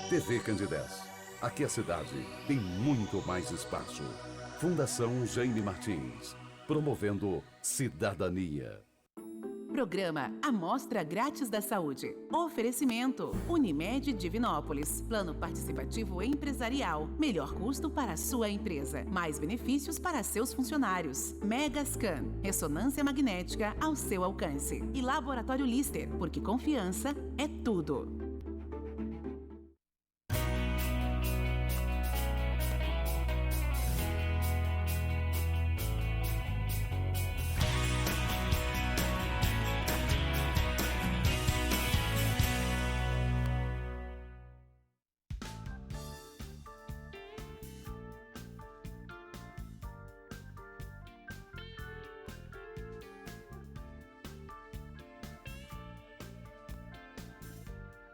TV Candidez. Aqui a cidade tem muito mais espaço. Fundação Jaime Martins, promovendo cidadania. Programa Amostra Grátis da Saúde. Oferecimento Unimed Divinópolis. Plano participativo empresarial. Melhor custo para a sua empresa. Mais benefícios para seus funcionários. Megascan. Ressonância magnética ao seu alcance. E Laboratório Lister, porque confiança é tudo.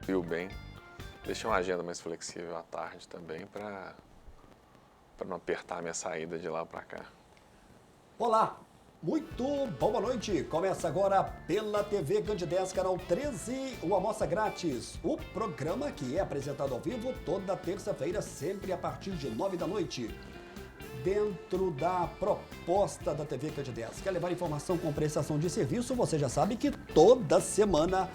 Viu bem? Deixa uma agenda mais flexível à tarde também para não apertar a minha saída de lá para cá. Olá, muito boa noite. Começa agora pela TV Candidez, canal 13, o Amostra Grátis. O programa que é apresentado ao vivo toda terça-feira, sempre a partir de 9 da noite. Dentro da proposta da TV Candidez. Quer levar informação com prestação de serviço? Você já sabe que toda semana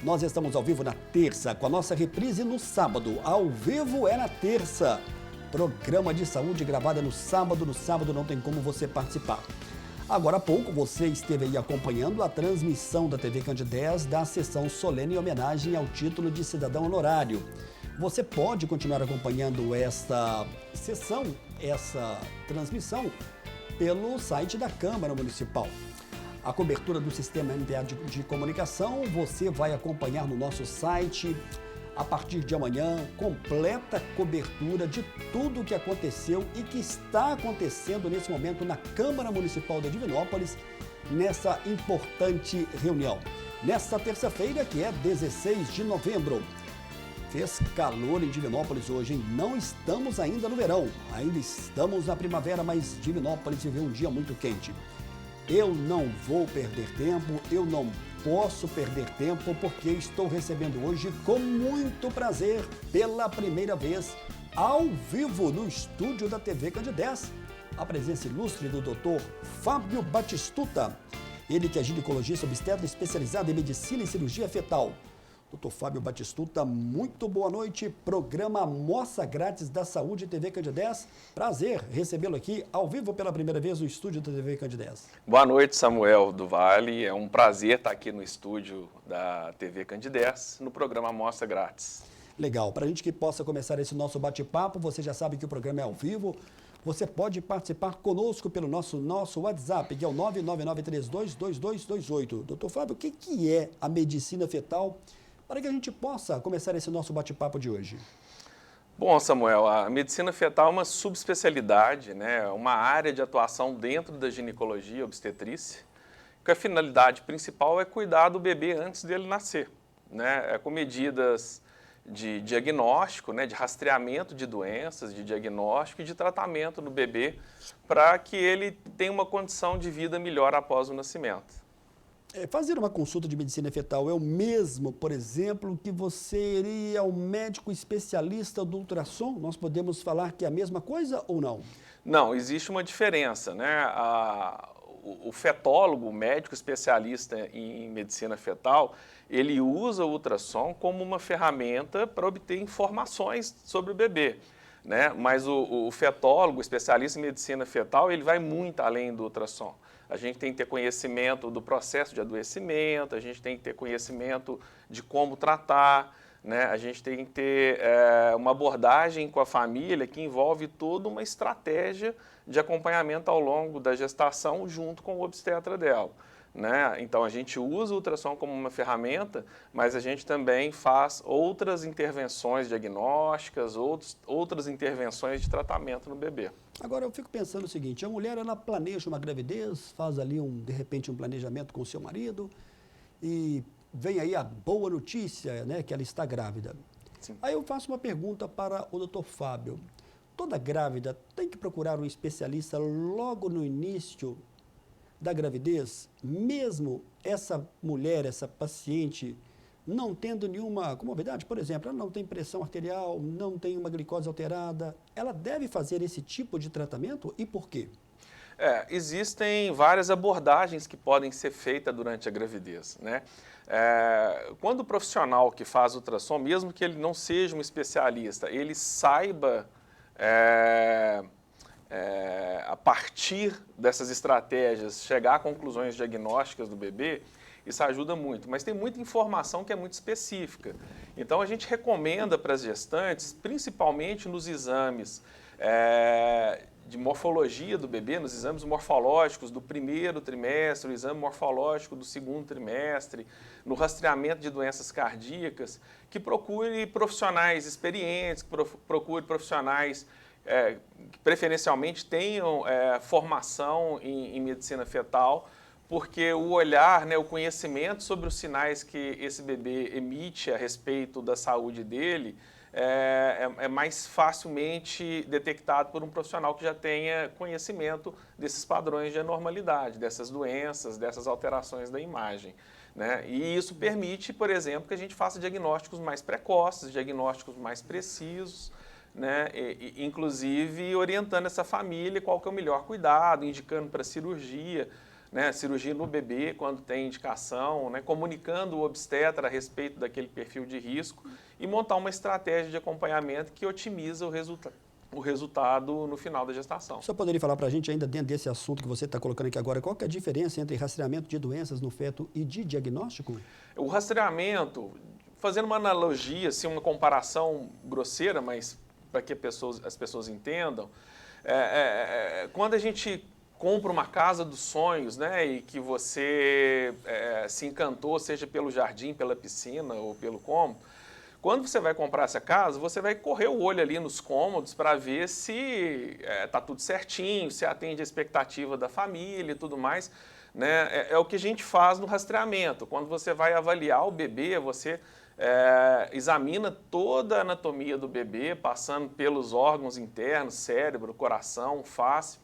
nós estamos ao vivo na terça, com a nossa reprise no sábado. Ao vivo é na terça. Programa de saúde gravado no sábado não tem como você participar. Agora há pouco você esteve aí acompanhando a transmissão da TV Candidez da sessão solene em homenagem ao título de cidadão honorário. Você pode continuar acompanhando esta sessão, essa transmissão, pelo site da Câmara Municipal. A cobertura do sistema MPA de comunicação você vai acompanhar no nosso site a partir de amanhã, completa cobertura de tudo o que aconteceu e que está acontecendo nesse momento na Câmara Municipal de Divinópolis, nessa importante reunião. Nesta terça-feira, que é 16 de novembro. Fez calor em Divinópolis hoje, hein? Não estamos ainda no verão, ainda estamos na primavera, mas Divinópolis viveu um dia muito quente. Eu não vou perder tempo, eu não posso perder tempo, porque estou recebendo hoje, com muito prazer, pela primeira vez, ao vivo no estúdio da TV Candidez, a presença ilustre do Dr. Fábio Batistuta, ele que é ginecologista obstetra especializado em medicina e cirurgia fetal. Dr. Fábio Batistuta, muito boa noite. Programa Amostra Grátis da Saúde TV Candidez. Prazer recebê-lo aqui ao vivo pela primeira vez no estúdio da TV Candidez. Boa noite, Samuel do Vale. É um prazer estar aqui no estúdio da TV Candidez, no programa Amostra Grátis. Legal. Para a gente que possa começar esse nosso bate-papo, você já sabe que o programa é ao vivo. Você pode participar conosco pelo nosso WhatsApp, que é o 999322228. Doutor Fábio, o que é a medicina fetal, para que a gente possa começar esse nosso bate-papo de hoje? Bom, Samuel, a medicina fetal é uma subespecialidade, né? Uma área de atuação dentro da ginecologia obstetrícia, que a finalidade principal é cuidar do bebê antes dele nascer, né? Com medidas de diagnóstico, né? De rastreamento de doenças, de diagnóstico e de tratamento do bebê, para que ele tenha uma condição de vida melhor após o nascimento. Fazer uma consulta de medicina fetal é o mesmo, por exemplo, que você iria ao médico especialista do ultrassom? Nós podemos falar que é a mesma coisa ou não? Não, existe uma diferença, né? O fetólogo, o médico especialista em medicina fetal, ele usa o ultrassom como uma ferramenta para obter informações sobre o bebê, né? Mas o fetólogo, o especialista em medicina fetal, ele vai muito além do ultrassom. A gente tem que ter conhecimento do processo de adoecimento, a gente tem que ter conhecimento de como tratar, né? A gente tem que ter uma abordagem com a família que envolve toda uma estratégia de acompanhamento ao longo da gestação junto com o obstetra dela, né? Então, a gente usa o ultrassom como uma ferramenta, mas a gente também faz outras intervenções diagnósticas, outras intervenções de tratamento no bebê. Agora, eu fico pensando o seguinte, a mulher, ela planeja uma gravidez, faz ali, de repente, um planejamento com o seu marido e vem aí a boa notícia, né, que ela está grávida. Sim. Aí eu faço uma pergunta para o Dr. Fábio. Toda grávida tem que procurar um especialista logo no início da gravidez, mesmo essa mulher, essa paciente não tendo nenhuma comorbidade, por exemplo, ela não tem pressão arterial, não tem uma glicose alterada, ela deve fazer esse tipo de tratamento e por quê? Existem várias abordagens que podem ser feitas durante a gravidez, né? Quando o profissional que faz ultrassom, mesmo que ele não seja um especialista, ele saiba a partir dessas estratégias chegar a conclusões diagnósticas do bebê, isso ajuda muito, mas tem muita informação que é muito específica. Então a gente recomenda para as gestantes, principalmente nos exames de morfologia do bebê, nos exames morfológicos do primeiro trimestre, o exame morfológico do segundo trimestre, no rastreamento de doenças cardíacas, que procure profissionais experientes, que procure profissionais que preferencialmente tenham formação em medicina fetal, porque o olhar, né, o conhecimento sobre os sinais que esse bebê emite a respeito da saúde dele é mais facilmente detectado por um profissional que já tenha conhecimento desses padrões de anormalidade, dessas doenças, dessas alterações da imagem, né? E isso permite, por exemplo, que a gente faça diagnósticos mais precoces, diagnósticos mais precisos, né? Inclusive orientando essa família qual que é o melhor cuidado, indicando para cirurgia, né? Cirurgia no bebê quando tem indicação, né? Comunicando o obstetra a respeito daquele perfil de risco e montar uma estratégia de acompanhamento que otimiza o resultado no final da gestação. Você poderia falar para a gente, ainda dentro desse assunto que você está colocando aqui agora, qual que é a diferença entre rastreamento de doenças no feto e de diagnóstico? O rastreamento, fazendo uma analogia, assim, uma comparação grosseira, mas para que as pessoas entendam, quando a gente compra uma casa dos sonhos, né, e que você se encantou, seja pelo jardim, pela piscina ou pelo cômodo, quando você vai comprar essa casa, você vai correr o olho ali nos cômodos para ver se está tudo certinho, se atende a expectativa da família e tudo mais, né? É o que a gente faz no rastreamento. Quando você vai avaliar o bebê, você examina toda a anatomia do bebê, passando pelos órgãos internos, cérebro, coração, face,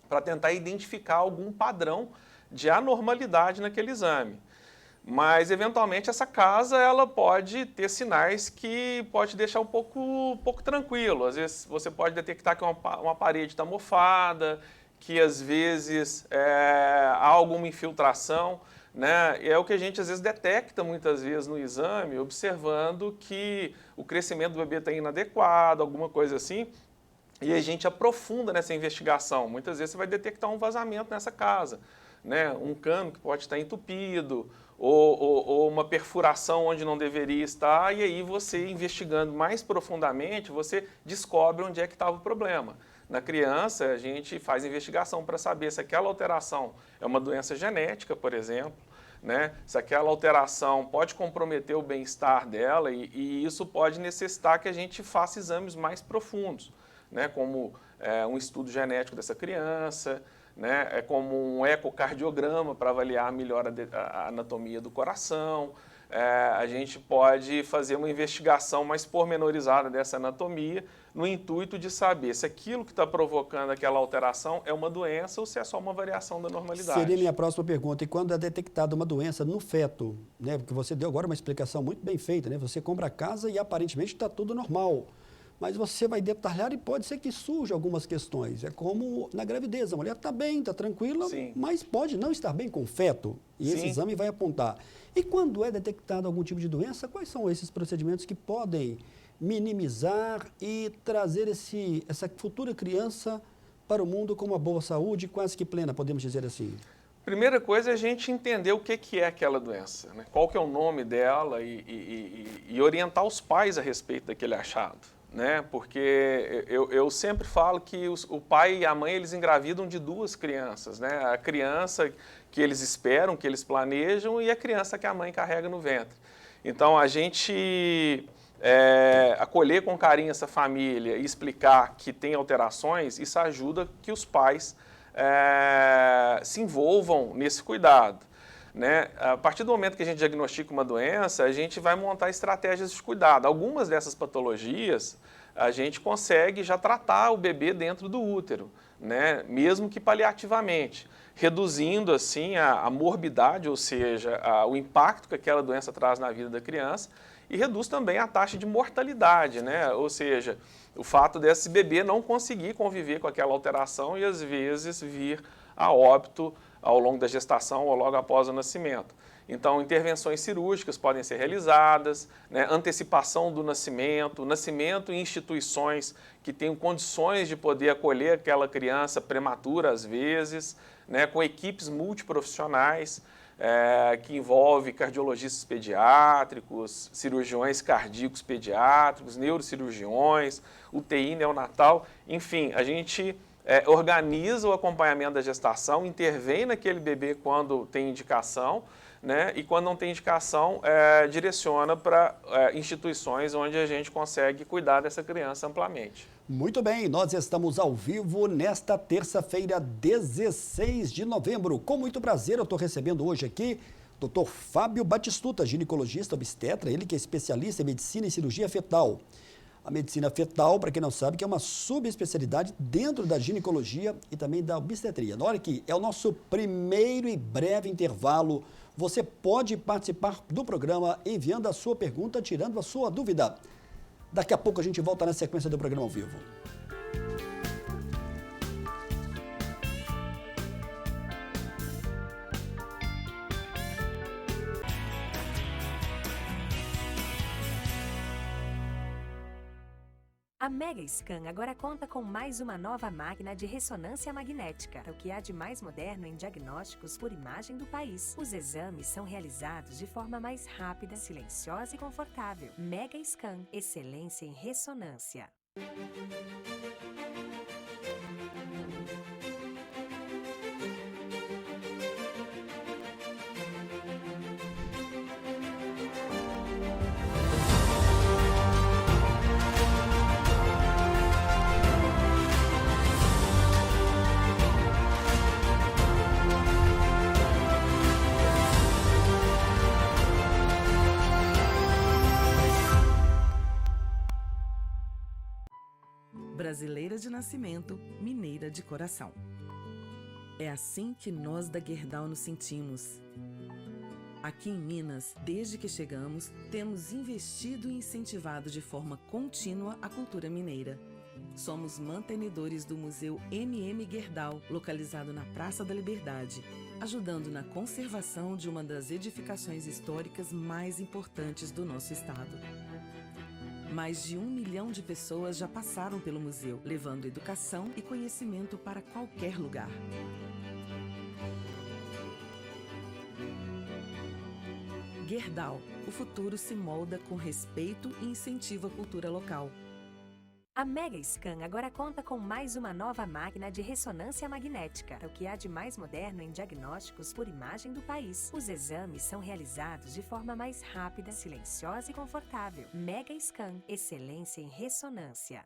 para tentar identificar algum padrão de anormalidade naquele exame. Mas, eventualmente, essa casa ela pode ter sinais que pode deixar um pouco tranquilo. Às vezes, você pode detectar que uma parede está mofada, que, às vezes, há alguma infiltração, né? É o que a gente, às vezes, detecta, muitas vezes, no exame, observando que o crescimento do bebê está inadequado, alguma coisa assim, e a gente aprofunda nessa investigação. Muitas vezes, você vai detectar um vazamento nessa casa, né? Um cano que pode estar entupido, ou uma perfuração onde não deveria estar, e aí você, investigando mais profundamente, você descobre onde é que estava o problema. Na criança, a gente faz investigação para saber se aquela alteração é uma doença genética, por exemplo, né? Se aquela alteração pode comprometer o bem-estar dela, e isso pode necessitar que a gente faça exames mais profundos, né? Como um estudo genético dessa criança, né? É como um ecocardiograma para avaliar melhor a anatomia do coração. A gente pode fazer uma investigação mais pormenorizada dessa anatomia no intuito de saber se aquilo que está provocando aquela alteração é uma doença ou se é só uma variação da normalidade. Seria minha próxima pergunta. E quando é detectada uma doença no feto, né? Porque você deu agora uma explicação muito bem feita, né? Você compra a casa e aparentemente está tudo normal. Mas você vai detalhar e pode ser que surjam algumas questões. É como na gravidez, a mulher está bem, está tranquila, Sim. mas pode não estar bem com o feto. E esse Sim. exame vai apontar. E quando é detectado algum tipo de doença, quais são esses procedimentos que podem minimizar e trazer essa futura criança para o mundo com uma boa saúde, quase que plena, podemos dizer assim? Primeira coisa é a gente entender o que é aquela doença, né? Qual que é o nome dela e orientar os pais a respeito daquele achado, né? Porque eu sempre falo que o pai e a mãe, eles engravidam de duas crianças, né? A criança que eles esperam, que eles planejam, e a criança que a mãe carrega no ventre. Então, a gente acolher com carinho essa família e explicar que tem alterações, isso ajuda que os pais se envolvam nesse cuidado. né? A partir do momento que a gente diagnostica uma doença, a gente vai montar estratégias de cuidado. Algumas dessas patologias, a gente consegue já tratar o bebê dentro do útero, né? Mesmo que paliativamente, reduzindo assim a morbidade, ou seja, o impacto que aquela doença traz na vida da criança, e reduz também a taxa de mortalidade, né? Ou seja, o fato desse bebê não conseguir conviver com aquela alteração e às vezes vir a óbito ao longo da gestação ou logo após o nascimento. Então, intervenções cirúrgicas podem ser realizadas, né? Antecipação do nascimento em instituições que tenham condições de poder acolher aquela criança prematura, às vezes, né? Com equipes multiprofissionais, que envolve cardiologistas pediátricos, cirurgiões cardíacos pediátricos, neurocirurgiões, UTI neonatal, enfim, a gente organiza o acompanhamento da gestação, intervém naquele bebê quando tem indicação, né? E quando não tem indicação, direciona para instituições onde a gente consegue cuidar dessa criança amplamente. Muito bem, nós estamos ao vivo nesta terça-feira, 16 de novembro. Com muito prazer, eu estou recebendo hoje aqui o Dr. Fábio Batistuta, ginecologista obstetra, ele que é especialista em medicina e cirurgia fetal. A medicina fetal, para quem não sabe, que é uma subespecialidade dentro da ginecologia e também da obstetria. Na hora que é o nosso primeiro e breve intervalo, você pode participar do programa enviando a sua pergunta, tirando a sua dúvida. Daqui a pouco a gente volta na sequência do programa ao vivo. A Mega Scan agora conta com mais uma nova máquina de ressonância magnética, o que há de mais moderno em diagnósticos por imagem do país. Os exames são realizados de forma mais rápida, silenciosa e confortável. Mega Scan, excelência em ressonância. Brasileira de nascimento, mineira de coração. É assim que nós da Gerdau nos sentimos. Aqui em Minas, desde que chegamos, temos investido e incentivado de forma contínua a cultura mineira. Somos mantenedores do Museu MM Gerdau, localizado na Praça da Liberdade, ajudando na conservação de uma das edificações históricas mais importantes do nosso estado. Mais de 1 milhão de pessoas já passaram pelo museu, levando educação e conhecimento para qualquer lugar. Gerdau, o futuro se molda com respeito e incentiva a cultura local. A Mega Scan agora conta com mais uma nova máquina de ressonância magnética, o que há de mais moderno em diagnósticos por imagem do país. Os exames são realizados de forma mais rápida, silenciosa e confortável. Mega Scan, excelência em ressonância.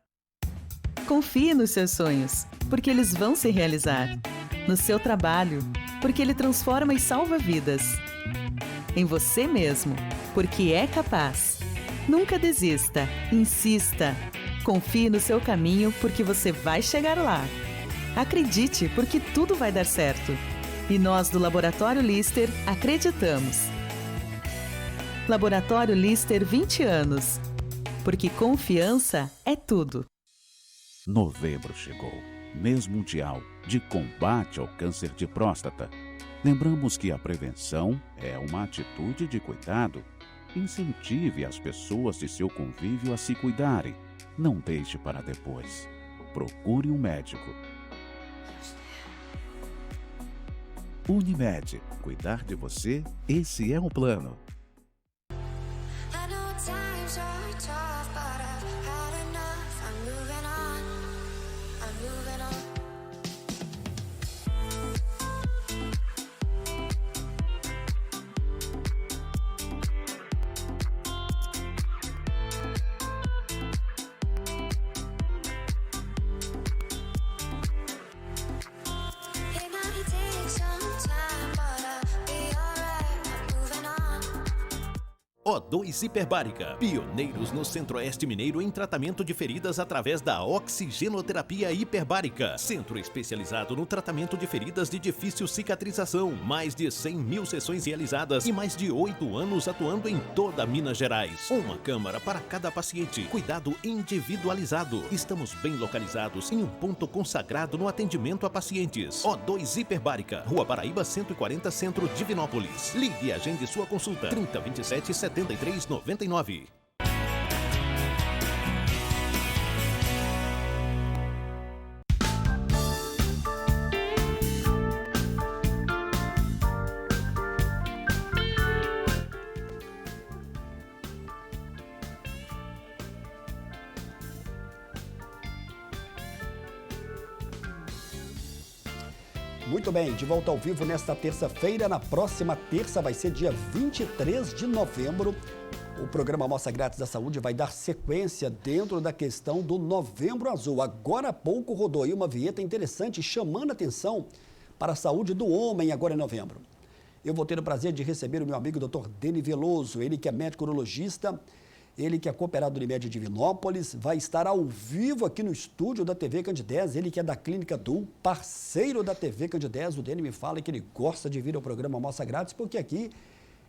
Confie nos seus sonhos, porque eles vão se realizar. No seu trabalho, porque ele transforma e salva vidas. Em você mesmo, porque é capaz. Nunca desista, insista. Confie no seu caminho, porque você vai chegar lá. Acredite, porque tudo vai dar certo. E nós do Laboratório Lister acreditamos. Laboratório Lister 20 anos. Porque confiança é tudo. Novembro chegou, mês mundial de combate ao câncer de próstata. Lembramos que a prevenção é uma atitude de cuidado. Incentive as pessoas de seu convívio a se cuidarem. Não deixe para depois. Procure um médico. Unimed. Cuidar de você, esse é o plano. It might take some time, but I'll be alright. O2 Hiperbárica, pioneiros no Centro-Oeste Mineiro em tratamento de feridas através da oxigenoterapia hiperbárica. Centro especializado no tratamento de feridas de difícil cicatrização. Mais de 100 mil sessões realizadas e mais de 8 anos atuando em toda Minas Gerais. Uma câmara para cada paciente. Cuidado individualizado. Estamos bem localizados em um ponto consagrado no atendimento a pacientes. O2 Hiperbárica, Rua Paraíba 140, Centro, Divinópolis. Ligue e agende sua consulta. 3027 7399. Muito bem, de volta ao vivo nesta terça-feira. Na próxima terça vai ser dia 23 de novembro. O programa Amostra Grátis da Saúde vai dar sequência dentro da questão do Novembro Azul. Agora há pouco rodou aí uma vinheta interessante chamando a atenção para a saúde do homem agora em novembro. Eu vou ter o prazer de receber o meu amigo Dr. Deni Veloso, ele que é médico urologista, ele que é cooperado do Unimed Divinópolis, vai estar ao vivo aqui no estúdio da TV Candidez, ele que é da Clínica Dul, parceiro da TV Candidez. O Deni me fala que ele gosta de vir ao programa Amostra Grátis, porque aqui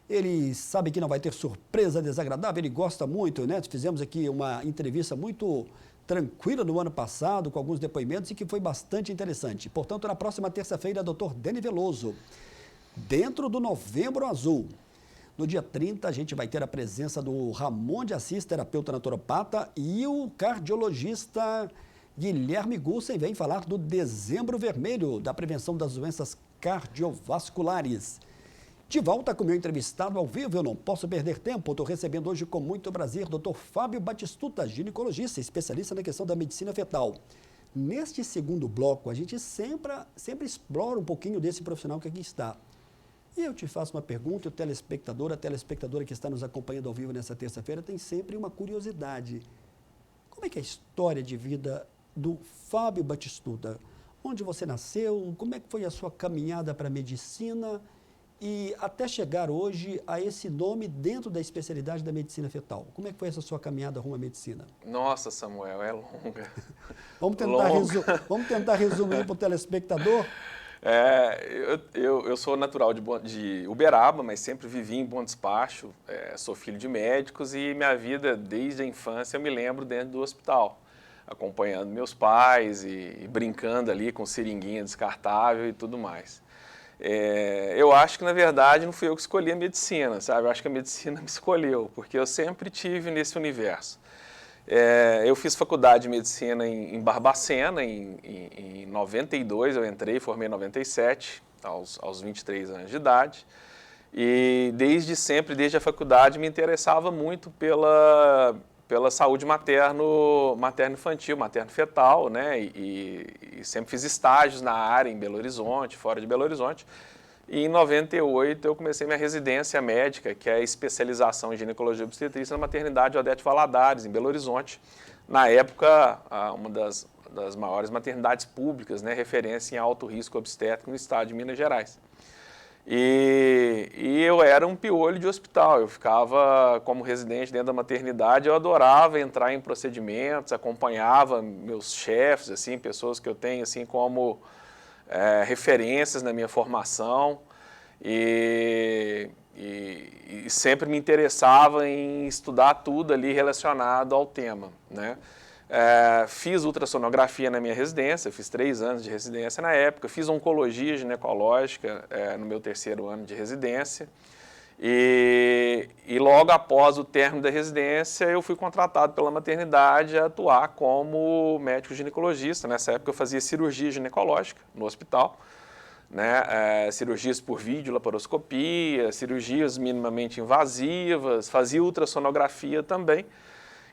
ele sabe que não vai ter surpresa desagradável, ele gosta muito, né? Fizemos aqui uma entrevista muito tranquila no ano passado, com alguns depoimentos, e que foi bastante interessante. Portanto, na próxima terça-feira, Dr. Deni Veloso, dentro do Novembro Azul. No dia 30, a gente vai ter a presença do Ramon de Assis, terapeuta naturopata, e o cardiologista Guilherme Gussen vem falar do Dezembro Vermelho, da prevenção das doenças cardiovasculares. De volta com o meu entrevistado ao vivo, eu não posso perder tempo. Estou recebendo hoje com muito prazer o Dr. Fábio Batistuta, ginecologista, especialista na questão da medicina fetal. Neste segundo bloco, a gente sempre explora um pouquinho desse profissional que aqui está. E eu te faço uma pergunta, e a telespectadora que está nos acompanhando ao vivo nessa terça-feira tem sempre uma curiosidade. Como é que é a história de vida do Fábio Batistuta? Onde você nasceu? Como é que foi a sua caminhada para a medicina? E até chegar hoje a esse nome dentro da especialidade da medicina fetal. Como é que foi essa sua caminhada rumo à medicina? Nossa, Samuel, é longa. Vamos tentar resumir para o telespectador? Eu sou natural de Uberaba, mas sempre vivi em Bom Despacho, sou filho de médicos e minha vida, desde a infância, eu me lembro dentro do hospital, acompanhando meus pais e brincando ali com seringuinha descartável e tudo mais. Eu acho que, na verdade, não fui eu que escolhi a medicina, sabe? Eu acho que a medicina me escolheu, porque eu sempre tive nesse universo. Eu fiz faculdade de medicina em Barbacena, em 92 eu entrei, formei em 97, aos 23 anos de idade. E desde sempre, desde a faculdade, me interessava muito pela saúde materno-infantil, materno-fetal, né? E sempre fiz estágios na área, em Belo Horizonte, fora de Belo Horizonte. E em 98 eu comecei minha residência médica, que é a especialização em ginecologia e obstetrícia na maternidade Odete Valadares, em Belo Horizonte. Na época, uma das maiores maternidades públicas, né, referência em alto risco obstétrico no estado de Minas Gerais. E eu era um piolho de hospital, eu ficava como residente dentro da maternidade, eu adorava entrar em procedimentos, acompanhava meus chefes, assim, pessoas que eu tenho assim, como referências na minha formação e sempre me interessava em estudar tudo ali relacionado ao tema, né? Fiz ultrassonografia na minha residência, fiz 3 anos de residência na época, fiz oncologia ginecológica no meu 3º ano de residência e logo após o término da residência eu fui contratado pela maternidade a atuar como médico ginecologista. Nessa época eu fazia cirurgia ginecológica no hospital, né? Cirurgias por vídeo, laparoscopia, cirurgias minimamente invasivas, fazia ultrassonografia também.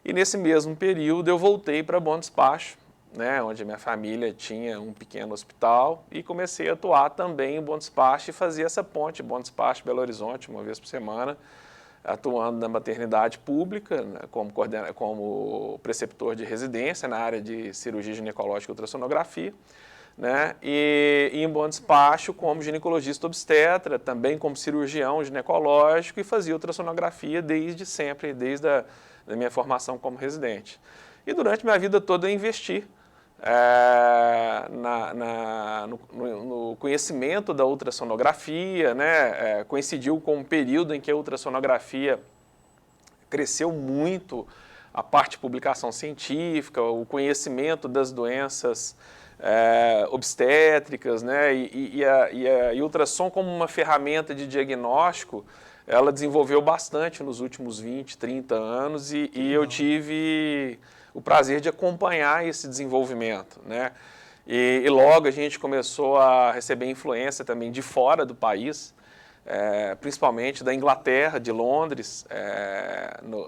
E nesse mesmo período eu voltei para Bom Despacho, né, onde minha família tinha um pequeno hospital, e comecei a atuar também em Bom Despacho e fazia essa ponte Bom Despacho Belo Horizonte uma vez por semana, atuando na maternidade pública, né, como preceptor de residência na área de cirurgia ginecológica e ultrassonografia. né? E em bom despacho como ginecologista obstetra, também como cirurgião ginecológico e fazia ultrassonografia desde sempre, desde a da minha formação como residente. E durante minha vida toda eu investi no conhecimento da ultrassonografia, né? Coincidiu com um período em que a ultrassonografia cresceu muito, a parte de publicação científica, o conhecimento das doenças obstétricas, né? E a ultrassom como uma ferramenta de diagnóstico, ela desenvolveu bastante nos últimos 20, 30 anos e eu tive o prazer de acompanhar esse desenvolvimento, né? E logo a gente começou a receber influência também de fora do país, principalmente da Inglaterra, de Londres,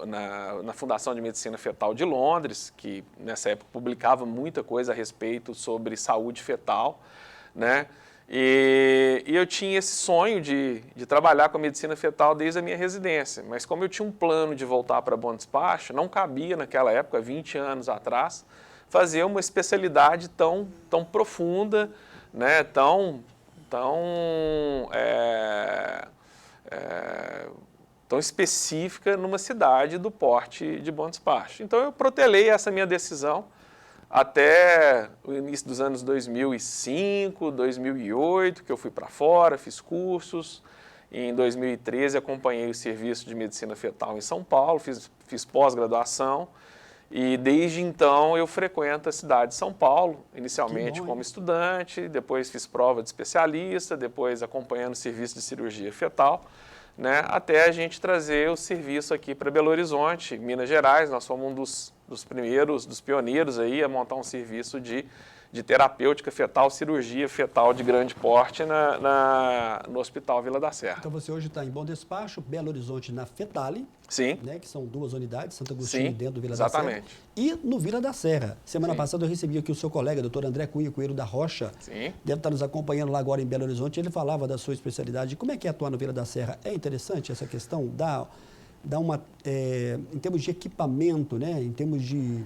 na Fundação de Medicina Fetal de Londres, que nessa época publicava muita coisa a respeito sobre saúde fetal, né? E eu tinha esse sonho de trabalhar com a medicina fetal desde a minha residência, mas como eu tinha um plano de voltar para bom despacho, não cabia naquela época, 20 anos atrás, fazer uma especialidade tão profunda, né, tão específica numa cidade do porte de bom despacho. Então eu protelei essa minha decisão até o início dos anos 2005, 2008, que eu fui para fora, fiz cursos. Em 2013 acompanhei o serviço de medicina fetal em São Paulo, fiz pós-graduação. E desde então eu frequento a cidade de São Paulo, inicialmente como estudante, depois fiz prova de especialista, depois acompanhando o serviço de cirurgia fetal, né, até a gente trazer o serviço aqui para Belo Horizonte, Minas Gerais. Nós fomos um dos primeiros, dos pioneiros aí a montar um serviço de terapêutica fetal, cirurgia fetal de grande porte no Hospital Vila da Serra. Então você hoje está em Bom Despacho, Belo Horizonte na Fetale, sim, né, que são 2 unidades, Santo Agostinho dentro do Vila exatamente. da Serra, e no Vila da Serra. Semana passada eu recebi aqui o seu colega, doutor André Cunha Coelho da Rocha, deve estar nos acompanhando lá agora em Belo Horizonte, ele falava da sua especialidade. Como é que é atuar no Vila da Serra? É interessante essa questão? Dá uma, em termos de equipamento, né, em termos de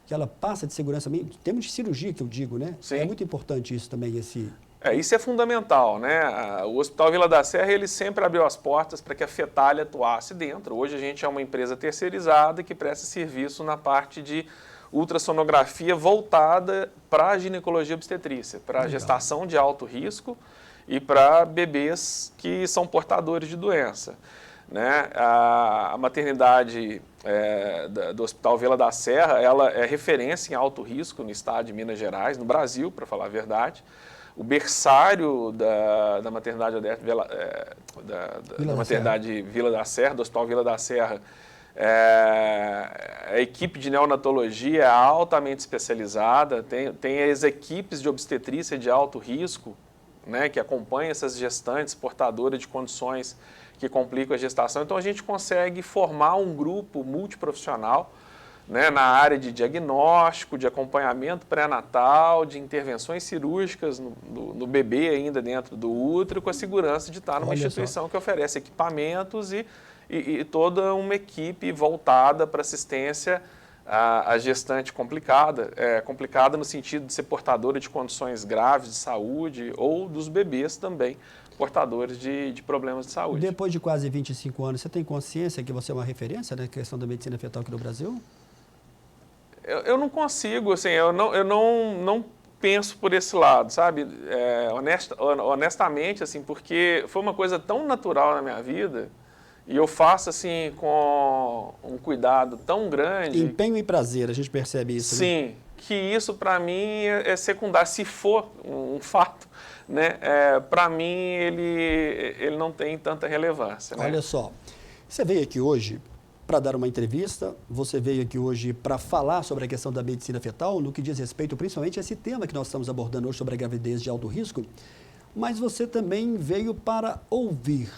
que ela passa de segurança, em termos de cirurgia que eu digo, né? Sim. É muito importante isso também, isso é fundamental, né? O Hospital Vila da Serra, ele sempre abriu as portas para que a Fetale atuasse dentro. Hoje a gente é uma empresa terceirizada que presta serviço na parte de ultrassonografia voltada para a ginecologia obstetrícia, para a gestação de alto risco e para bebês que são portadores de doença, né? A maternidade do Hospital Vila da Serra, ela é referência em alto risco no estado de Minas Gerais, no Brasil, para falar a verdade. O berçário da maternidade Vila da Serra, do Hospital Vila da Serra, a equipe de neonatologia é altamente especializada, tem as equipes de obstetrícia de alto risco, né, que acompanham essas gestantes portadoras de condições que complicam a gestação. Então a gente consegue formar um grupo multiprofissional, né, na área de diagnóstico, de acompanhamento pré-natal, de intervenções cirúrgicas no bebê ainda dentro do útero, com a segurança de estar numa instituição que oferece equipamentos e toda uma equipe voltada para assistência à gestante complicada, complicada no sentido de ser portadora de condições graves de saúde ou dos bebês também portadores de problemas de saúde. Depois de quase 25 anos, você tem consciência que você é uma referência na questão da medicina fetal aqui no Brasil? Eu não consigo, assim, eu não penso por esse lado, sabe? Honestamente, assim, porque foi uma coisa tão natural na minha vida e eu faço, assim, com um cuidado tão grande. Empenho e prazer, a gente percebe isso, sim, né? Que isso, para mim, é secundário. Se for um fato, né, para mim, ele não tem tanta relevância. Né? Olha só, você veio aqui hoje para dar uma entrevista, você veio aqui hoje para falar sobre a questão da medicina fetal, no que diz respeito principalmente a esse tema que nós estamos abordando hoje sobre a gravidez de alto risco, mas você também veio para ouvir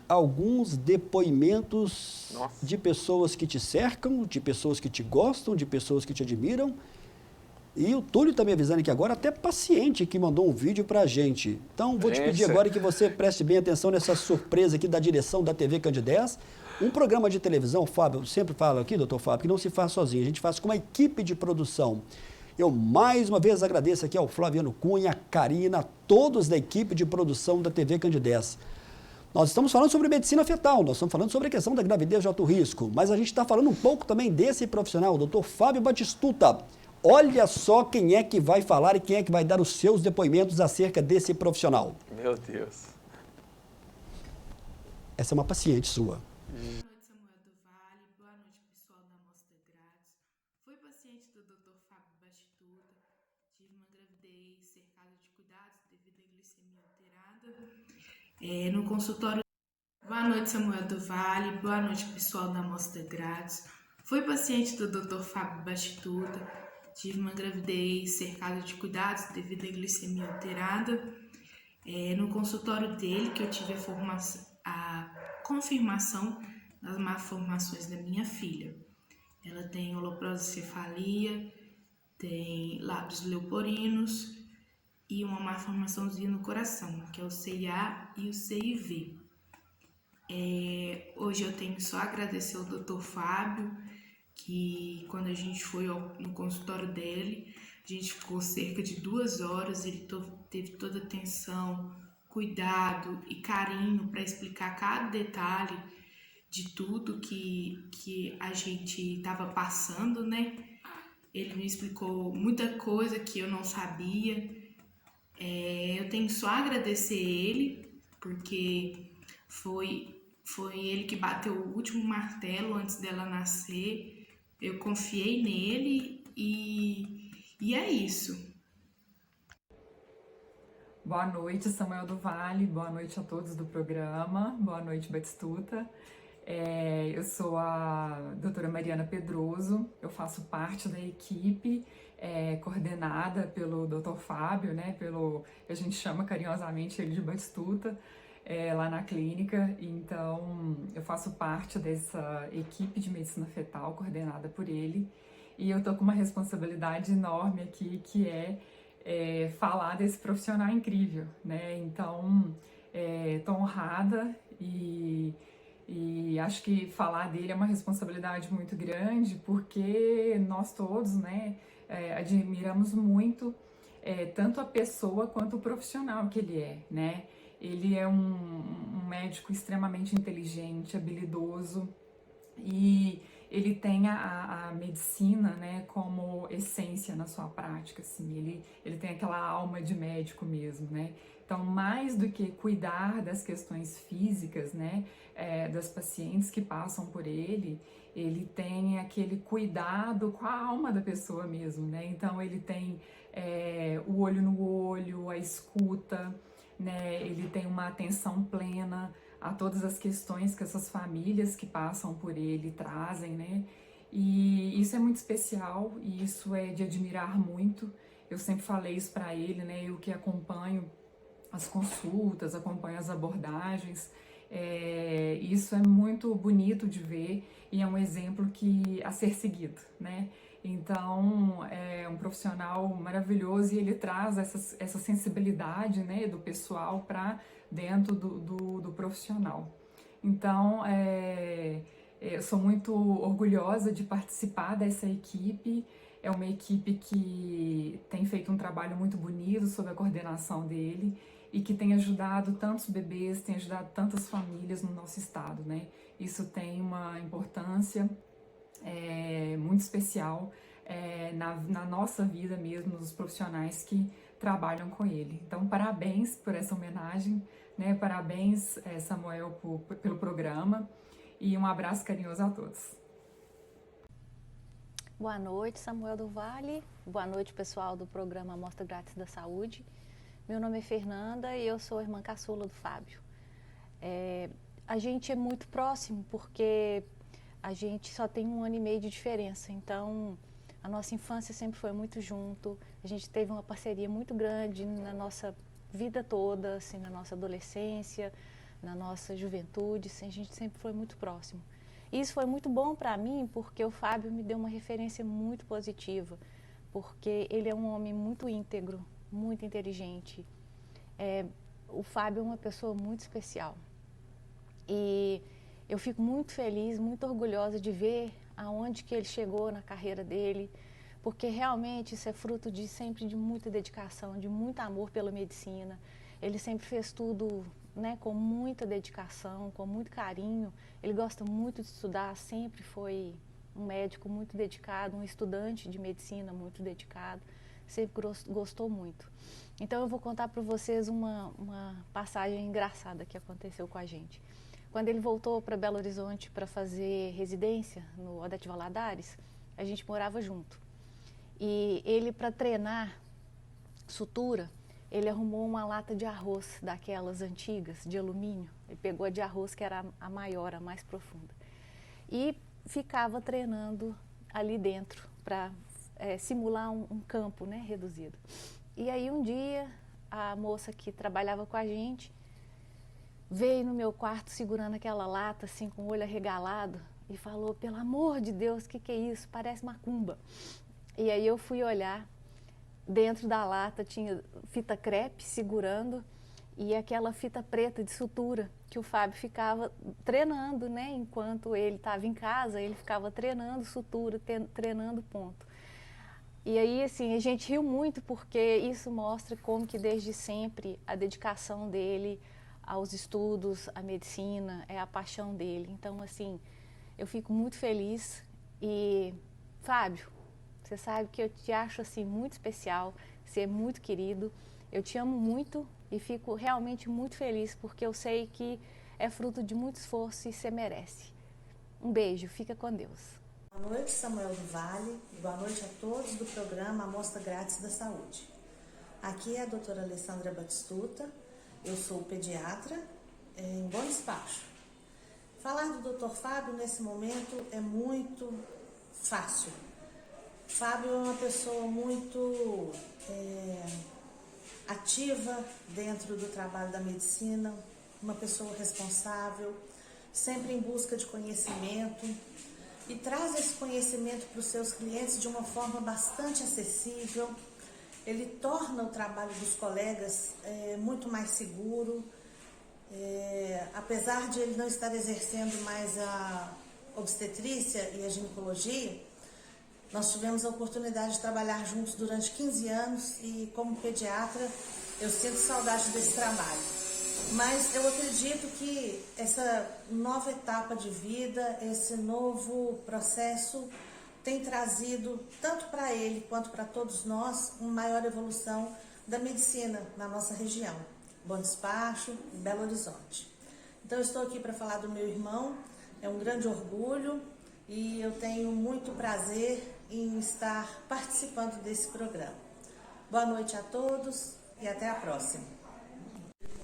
alguns depoimentos de pessoas que te cercam, de pessoas que te gostam, de pessoas que te admiram. E o Túlio está me avisando aqui agora, até paciente que mandou um vídeo para a gente. Então, vou te pedir agora que você preste bem atenção nessa surpresa aqui da direção da TV Candidez. Um programa de televisão, Fábio, eu sempre falo aqui, doutor Fábio, que não se faz sozinho, a gente faz com uma equipe de produção. Eu mais uma vez agradeço aqui ao Flaviano Cunha, a Karina, todos da equipe de produção da TV Candidez. Nós estamos falando sobre medicina fetal, nós estamos falando sobre a questão da gravidez de alto risco, mas a gente está falando um pouco também desse profissional, o Dr. Fábio Batistuta. Olha só quem é que vai falar e quem é que vai dar os seus depoimentos acerca desse profissional. Meu Deus. Essa é uma paciente sua. Boa noite, Samuel do Vale. Boa noite, pessoal da Amostra Grátis. Fui paciente do Dr. Fábio Batistuta. Tive uma gravidez cercada de cuidados devido à glicemia alterada. No consultório. Boa noite, Samuel do Vale. Boa noite, pessoal da Amostra Grátis. Fui paciente do Dr. Fábio Batistuta. Tive uma gravidez cercada de cuidados devido à glicemia alterada. No consultório dele que eu tive a confirmação das malformações da minha filha. Ela tem holoprosencefalia, tem lábios leoporinos e uma malformaçãozinha no coração, que é o CIA e o CIV. Hoje eu tenho só a agradecer ao Dr. Fábio, que quando a gente foi no consultório dele, a gente ficou cerca de 2 horas, ele teve toda a atenção, cuidado e carinho para explicar cada detalhe de tudo que a gente estava passando, né? Ele me explicou muita coisa que eu não sabia. Eu tenho só a agradecer ele, porque foi ele que bateu o último martelo antes dela nascer. Eu confiei nele e é isso. Boa noite, Samuel do Vale. Boa noite a todos do programa. Boa noite, Batistuta. Eu sou a doutora Mariana Pedroso. Eu faço parte da equipe coordenada pelo Dr. Fábio, né? A gente chama carinhosamente ele de Batistuta, lá na clínica. Então, eu faço parte dessa equipe de medicina fetal coordenada por ele. E eu tô com uma responsabilidade enorme aqui, que falar desse profissional incrível, né? Então, tô honrada e acho que falar dele é uma responsabilidade muito grande, porque nós todos, né, admiramos muito tanto a pessoa quanto o profissional que ele é, né? Ele é um médico extremamente inteligente, habilidoso, e ele tem a medicina, né, como essência na sua prática, assim. Ele tem aquela alma de médico mesmo, né? Então, mais do que cuidar das questões físicas, né, das pacientes que passam por ele tem aquele cuidado com a alma da pessoa mesmo, né? Então, ele tem o olho no olho, a escuta, né? Ele tem uma atenção plena a todas as questões que essas famílias que passam por ele trazem, né? E isso é muito especial, e isso é de admirar muito. Eu sempre falei isso para ele, né? Eu que acompanho as consultas, acompanho as abordagens, isso é muito bonito de ver e é um exemplo a ser seguido, né? Então, é um profissional maravilhoso, e ele traz essa sensibilidade, né, do pessoal para dentro do profissional. Então, eu sou muito orgulhosa de participar dessa equipe. É uma equipe que tem feito um trabalho muito bonito sob a coordenação dele e que tem ajudado tantos bebês, tem ajudado tantas famílias no nosso estado, né? Isso tem uma importância muito especial na nossa vida mesmo, nos profissionais que trabalham com ele. Então, parabéns por essa homenagem, né? Parabéns, Samuel, pelo programa, e um abraço carinhoso a todos. Boa noite, Samuel do Vale. Boa noite, pessoal do programa Amostra Grátis da Saúde. Meu nome é Fernanda e eu sou a irmã caçula do Fábio. A gente é muito próximo porque a gente só tem 1 ano e meio de diferença, então a nossa infância sempre foi muito junto, a gente teve uma parceria muito grande na nossa vida toda, assim, na nossa adolescência, na nossa juventude, assim, a gente sempre foi muito próximo. E isso foi muito bom para mim, porque o Fábio me deu uma referência muito positiva, porque ele é um homem muito íntegro, muito inteligente. O Fábio é uma pessoa muito especial. E eu fico muito feliz, muito orgulhosa de ver aonde que ele chegou na carreira dele, porque realmente isso é fruto de sempre de muita dedicação, de muito amor pela medicina. Ele sempre fez tudo, né, com muita dedicação, com muito carinho. Ele gosta muito de estudar, sempre foi um médico muito dedicado, um estudante de medicina muito dedicado, sempre gostou muito. Então eu vou contar para vocês uma passagem engraçada que aconteceu com a gente. Quando ele voltou para Belo Horizonte para fazer residência no Odete Valadares, a gente morava junto. E ele, para treinar sutura, ele arrumou uma lata de arroz daquelas antigas, de alumínio. Ele pegou a de arroz, que era a maior, a mais profunda. E ficava treinando ali dentro para simular um campo, né, reduzido. E aí um dia a moça que trabalhava com a gente veio no meu quarto segurando aquela lata assim com o olho arregalado e falou: pelo amor de Deus, o que é isso? Parece macumba. E aí eu fui olhar, dentro da lata tinha fita crepe segurando e aquela fita preta de sutura que o Fábio ficava treinando, né? Enquanto ele estava em casa, ele ficava treinando sutura, treinando ponto. E aí, assim, a gente riu muito porque isso mostra como que desde sempre a dedicação dele aos estudos, à medicina, é a paixão dele. Então, assim, eu fico muito feliz e, Fábio, você sabe que eu te acho, assim, muito especial, você é muito querido, eu te amo muito e fico realmente muito feliz porque eu sei que é fruto de muito esforço e você merece. Um beijo, fica com Deus. Boa noite, Samuel do Vale. Boa noite a todos do programa Amostra Grátis da Saúde. Aqui é a doutora Alessandra Batistuta, eu sou pediatra em Bom Despacho. Falar do Dr. Fábio nesse momento é muito fácil. Fábio é uma pessoa muito ativa dentro do trabalho da medicina, uma pessoa responsável, sempre em busca de conhecimento e traz esse conhecimento para os seus clientes de uma forma bastante acessível. Ele torna o trabalho dos colegas muito mais seguro, apesar de ele não estar exercendo mais a obstetrícia e a ginecologia. Nós tivemos a oportunidade de trabalhar juntos durante 15 anos e, como pediatra, eu sinto saudade desse trabalho. Mas eu acredito que essa nova etapa de vida, esse novo processo tem trazido, tanto para ele quanto para todos nós, uma maior evolução da medicina na nossa região, Bom Despacho e Belo Horizonte. Então eu estou aqui para falar do meu irmão, é um grande orgulho e eu tenho muito prazer em estar participando desse programa. Boa noite a todos e até a próxima.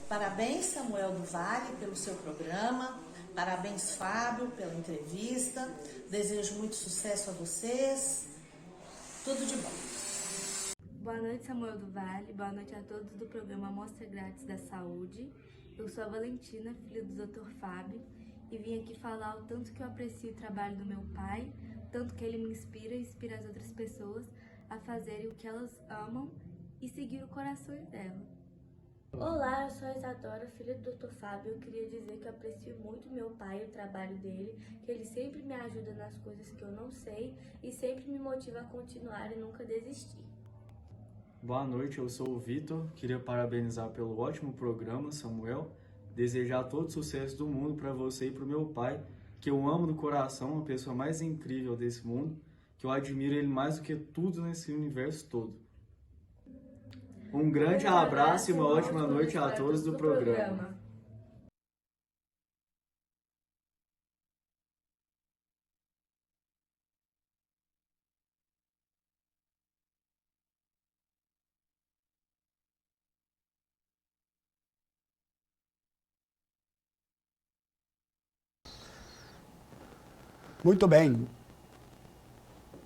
Parabéns, Samuel do Vale, pelo seu programa. Parabéns, Fábio, pela entrevista. Desejo muito sucesso a vocês. Tudo de bom. Boa noite, Samuel do Vale. Boa noite a todos do programa Amostra Grátis da Saúde. Eu sou a Valentina, filha do Dr. Fábio, e vim aqui falar o tanto que eu aprecio o trabalho do meu pai, tanto que ele me inspira e inspira as outras pessoas a fazerem o que elas amam e seguir o coração dela. Olá, eu sou a Isadora, filha do Dr. Fábio. Eu queria dizer que eu aprecio muito meu pai, o trabalho dele, que ele sempre me ajuda nas coisas que eu não sei e sempre me motiva a continuar e nunca desistir. Boa noite, eu sou o Vitor. Queria parabenizar pelo ótimo programa, Samuel. Desejar todo o sucesso do mundo para você e para o meu pai, que eu amo do coração, a pessoa mais incrível desse mundo, que eu admiro ele mais do que tudo nesse universo todo. Um grande abraço e uma ótima noite a todos do programa. Muito bem.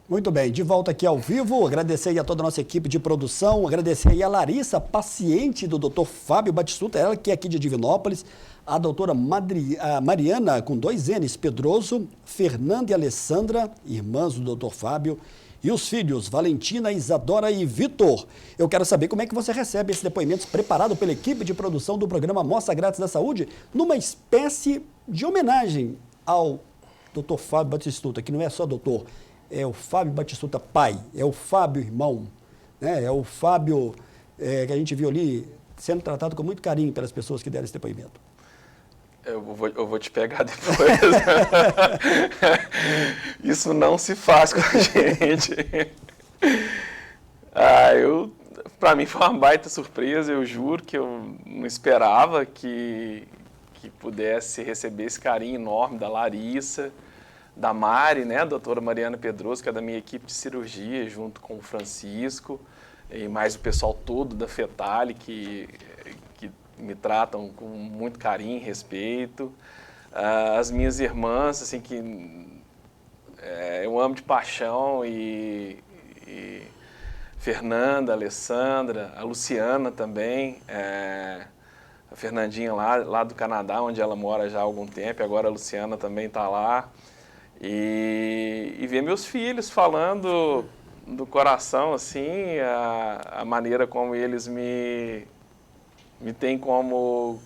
Muito bem, de volta aqui ao vivo, agradecer aí a toda a nossa equipe de produção, agradecer aí a Larissa, paciente do Dr. Fábio Batistuta, ela que é aqui de Divinópolis, a doutora Mariana, com 2 N's, Pedroso, Fernanda e Alessandra, irmãs do Dr. Fábio, e os filhos, Valentina, Isadora e Vitor. Eu quero saber como é que você recebe esses depoimentos preparados pela equipe de produção do programa Amostra Grátis da Saúde, numa espécie de homenagem ao Dr. Fábio Batistuta, que não é só doutor, é o Fábio Batistuta pai, é o Fábio irmão, né? É o Fábio que a gente viu ali sendo tratado com muito carinho pelas pessoas que deram esse depoimento. Eu vou te pegar depois. Isso não se faz com a gente. Para mim foi uma baita surpresa, eu juro que eu não esperava que pudesse receber esse carinho enorme da Larissa, da Mari, né, a doutora Mariana Pedroso, que é da minha equipe de cirurgia, junto com o Francisco, e mais o pessoal todo da Fetale, que me tratam com muito carinho e respeito. As minhas irmãs, assim, que eu amo de paixão, e Fernanda, a Alessandra, a Luciana também, a Fernandinha lá do Canadá, onde ela mora já há algum tempo, e agora a Luciana também está lá. E ver meus filhos falando do coração, assim, a maneira como eles me têm como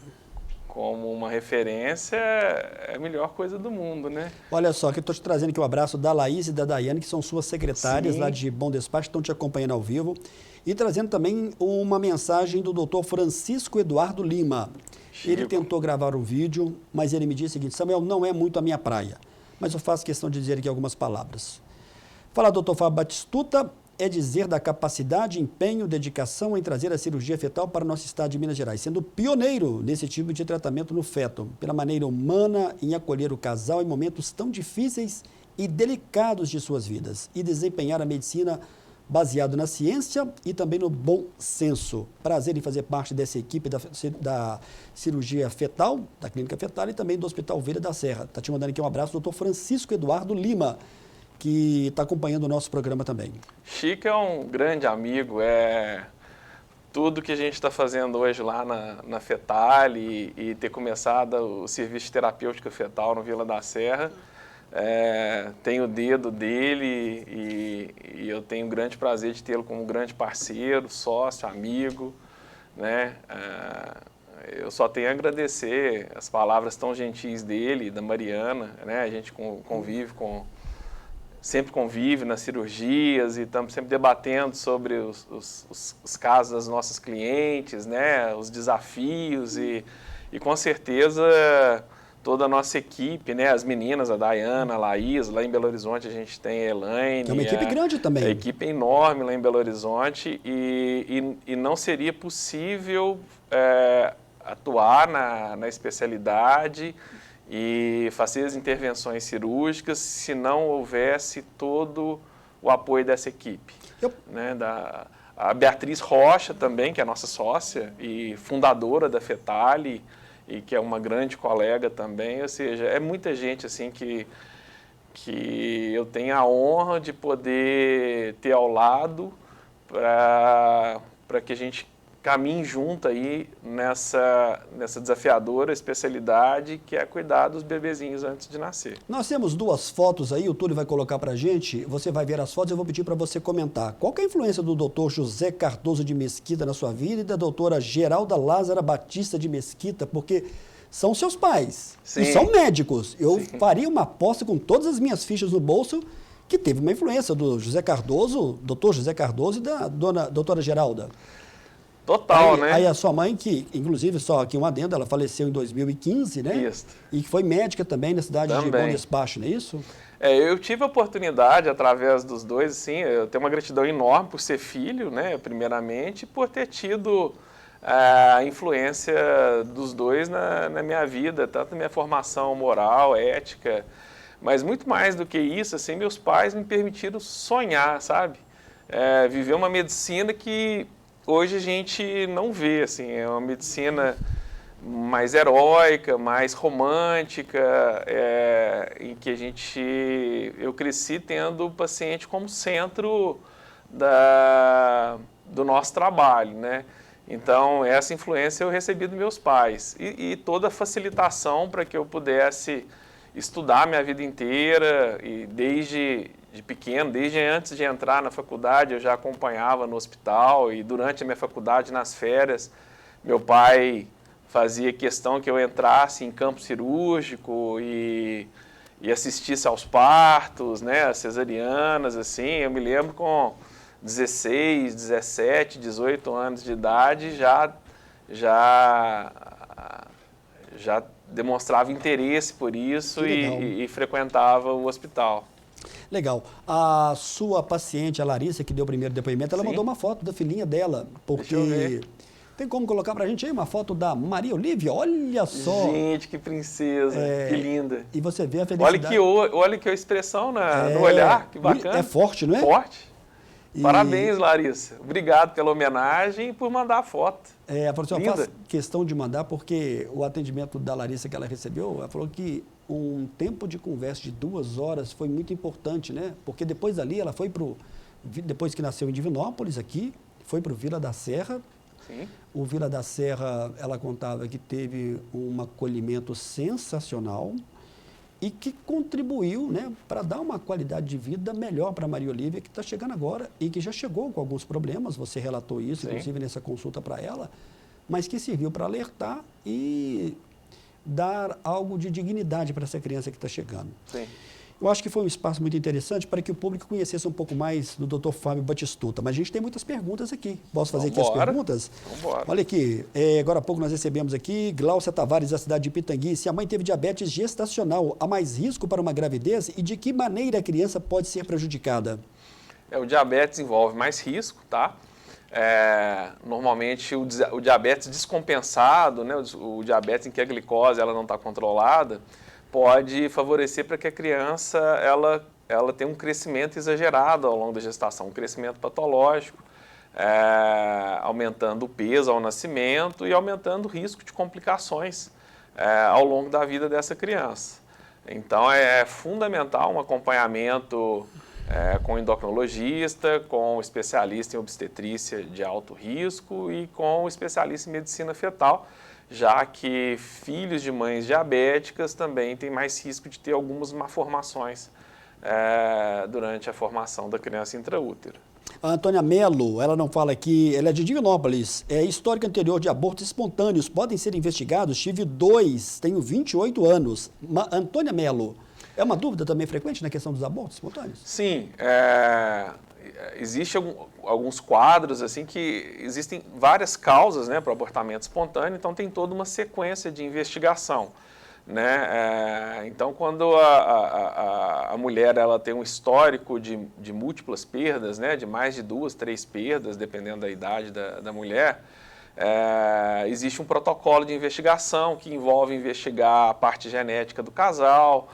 uma referência, é a melhor coisa do mundo, né? Olha só, que eu estou te trazendo aqui um abraço da Laís e da Daiane, que são suas secretárias. Sim. Lá de Bom Despacho, estão te acompanhando ao vivo. E trazendo também uma mensagem do doutor Francisco Eduardo Lima. Chico. Ele tentou gravar um vídeo, mas ele me disse o seguinte: Samuel, não é muito a minha praia, mas eu faço questão de dizer aqui algumas palavras. Fala, doutor Fábio Batistuta, é dizer da capacidade, empenho, dedicação em trazer a cirurgia fetal para o nosso estado de Minas Gerais, sendo pioneiro nesse tipo de tratamento no feto, pela maneira humana em acolher o casal em momentos tão difíceis e delicados de suas vidas, e desempenhar a medicina baseado na ciência e também no bom senso. Prazer em fazer parte dessa equipe da cirurgia fetal, da clínica fetal, e também do Hospital Vila da Serra. Está te mandando aqui um abraço, doutor Francisco Eduardo Lima, que está acompanhando o nosso programa também. Chico é um grande amigo, tudo que a gente está fazendo hoje lá na Fetal e ter começado o serviço de terapêutica fetal no Vila da Serra, tem o dedo dele e eu tenho um grande prazer de tê-lo como um grande parceiro, sócio, amigo, né? Eu só tenho a agradecer as palavras tão gentis dele, da Mariana, né? A gente sempre convive nas cirurgias e estamos sempre debatendo sobre os casos das nossas clientes, né? Os desafios e com certeza toda a nossa equipe, né? As meninas, a Dayana, a Laís, lá em Belo Horizonte a gente tem a Elaine. É uma equipe grande também. A equipe é enorme lá em Belo Horizonte e não seria possível atuar na especialidade e fazer as intervenções cirúrgicas se não houvesse todo o apoio dessa equipe. Né? A Beatriz Rocha também, que é a nossa sócia e fundadora da Fetale, e que é uma grande colega também, ou seja, é muita gente assim que eu tenho a honra de poder ter ao lado para que a gente caminhe junto aí nessa desafiadora especialidade que é cuidar dos bebezinhos antes de nascer. Nós temos duas fotos aí, o Túlio vai colocar para a gente, você vai ver as fotos e eu vou pedir para você comentar. Qual que é a influência do doutor José Cardoso de Mesquita na sua vida e da doutora Geralda Lázara Batista de Mesquita, porque são seus pais. Sim. E são médicos. Eu faria uma aposta com todas as minhas fichas no bolso que teve uma influência do José Cardoso, doutor José Cardoso e da doutora Geralda. Total, né? Aí a sua mãe, que inclusive, só aqui um adendo, ela faleceu em 2015, né? Isso. E que foi médica também na cidade de Bom Despacho, não é isso? Eu tive a oportunidade, através dos dois, assim, eu tenho uma gratidão enorme por ser filho, né, primeiramente, e por ter tido a influência dos dois na minha vida, tanto na minha formação moral, ética, mas muito mais do que isso, assim, meus pais me permitiram sonhar, sabe? Viver uma medicina que hoje a gente não vê, assim, é uma medicina mais heróica, mais romântica, em que eu cresci tendo o paciente como centro do nosso trabalho, né? Então, essa influência eu recebi dos meus pais e toda a facilitação para que eu pudesse estudar minha vida inteira e desde pequeno, desde antes de entrar na faculdade, eu já acompanhava no hospital e durante a minha faculdade, nas férias, meu pai fazia questão que eu entrasse em campo cirúrgico e e assistisse aos partos, né, as cesarianas, assim. Eu me lembro com 16, 17, 18 anos de idade, já demonstrava interesse por isso e frequentava o hospital. Legal. A sua paciente, a Larissa, que deu o primeiro depoimento, ela Sim. mandou uma foto da filhinha dela, porque... Deixa eu ver. Tem como colocar pra gente aí uma foto da Maria Olívia? Olha só! Gente, que princesa, que linda. E você vê a felicidade. Olha que expressão no olhar, que bacana. É forte, não é? Forte. Parabéns, Larissa. Obrigado pela homenagem e por mandar a foto. Ela falou assim, eu Linda. faço questão de mandar porque o atendimento da Larissa que ela recebeu, ela falou que um tempo de conversa de 2 horas foi muito importante, né? Porque depois dali ela foi depois que nasceu em Divinópolis aqui, foi para o Vila da Serra. Sim. O Vila da Serra, ela contava que teve um acolhimento sensacional e que contribuiu, né, para dar uma qualidade de vida melhor para a Maria Olívia, que está chegando agora e que já chegou com alguns problemas, você relatou isso, Sim. inclusive nessa consulta para ela, mas que serviu para alertar e dar algo de dignidade para essa criança que está chegando. Sim. Eu acho que foi um espaço muito interessante para que o público conhecesse um pouco mais do Dr. Fábio Batistuta. Mas a gente tem muitas perguntas aqui. Posso fazer aqui as perguntas? Vambora. Olha aqui, agora há pouco nós recebemos aqui Gláucia Tavares, da cidade de Pitangui. Se a mãe teve diabetes gestacional, há mais risco para uma gravidez e de que maneira a criança pode ser prejudicada? O diabetes envolve mais risco, tá? Normalmente o diabetes descompensado, né, o diabetes em que a glicose ela não está controlada, pode favorecer para que a criança ela tenha um crescimento exagerado ao longo da gestação, um crescimento patológico, aumentando o peso ao nascimento e aumentando o risco de complicações ao longo da vida dessa criança. Então é fundamental um acompanhamento com endocrinologista, com especialista em obstetrícia de alto risco e com especialista em medicina fetal, já que filhos de mães diabéticas também têm mais risco de ter algumas malformações durante a formação da criança intraútero. A Antônia Melo, ela não fala aqui, ela é de Divinópolis, histórico anterior de abortos espontâneos podem ser investigados? Tive 2, tenho 28 anos. Antônia Melo, é uma dúvida também frequente na questão dos abortos espontâneos? Sim, existem alguns quadros assim que existem várias causas, né, para o abortamento espontâneo, então tem toda uma sequência de investigação, né? Então, quando a mulher ela tem um histórico de múltiplas perdas, né, de mais de 2, 3 perdas, dependendo da idade da mulher, existe um protocolo de investigação que envolve investigar a parte genética do casal,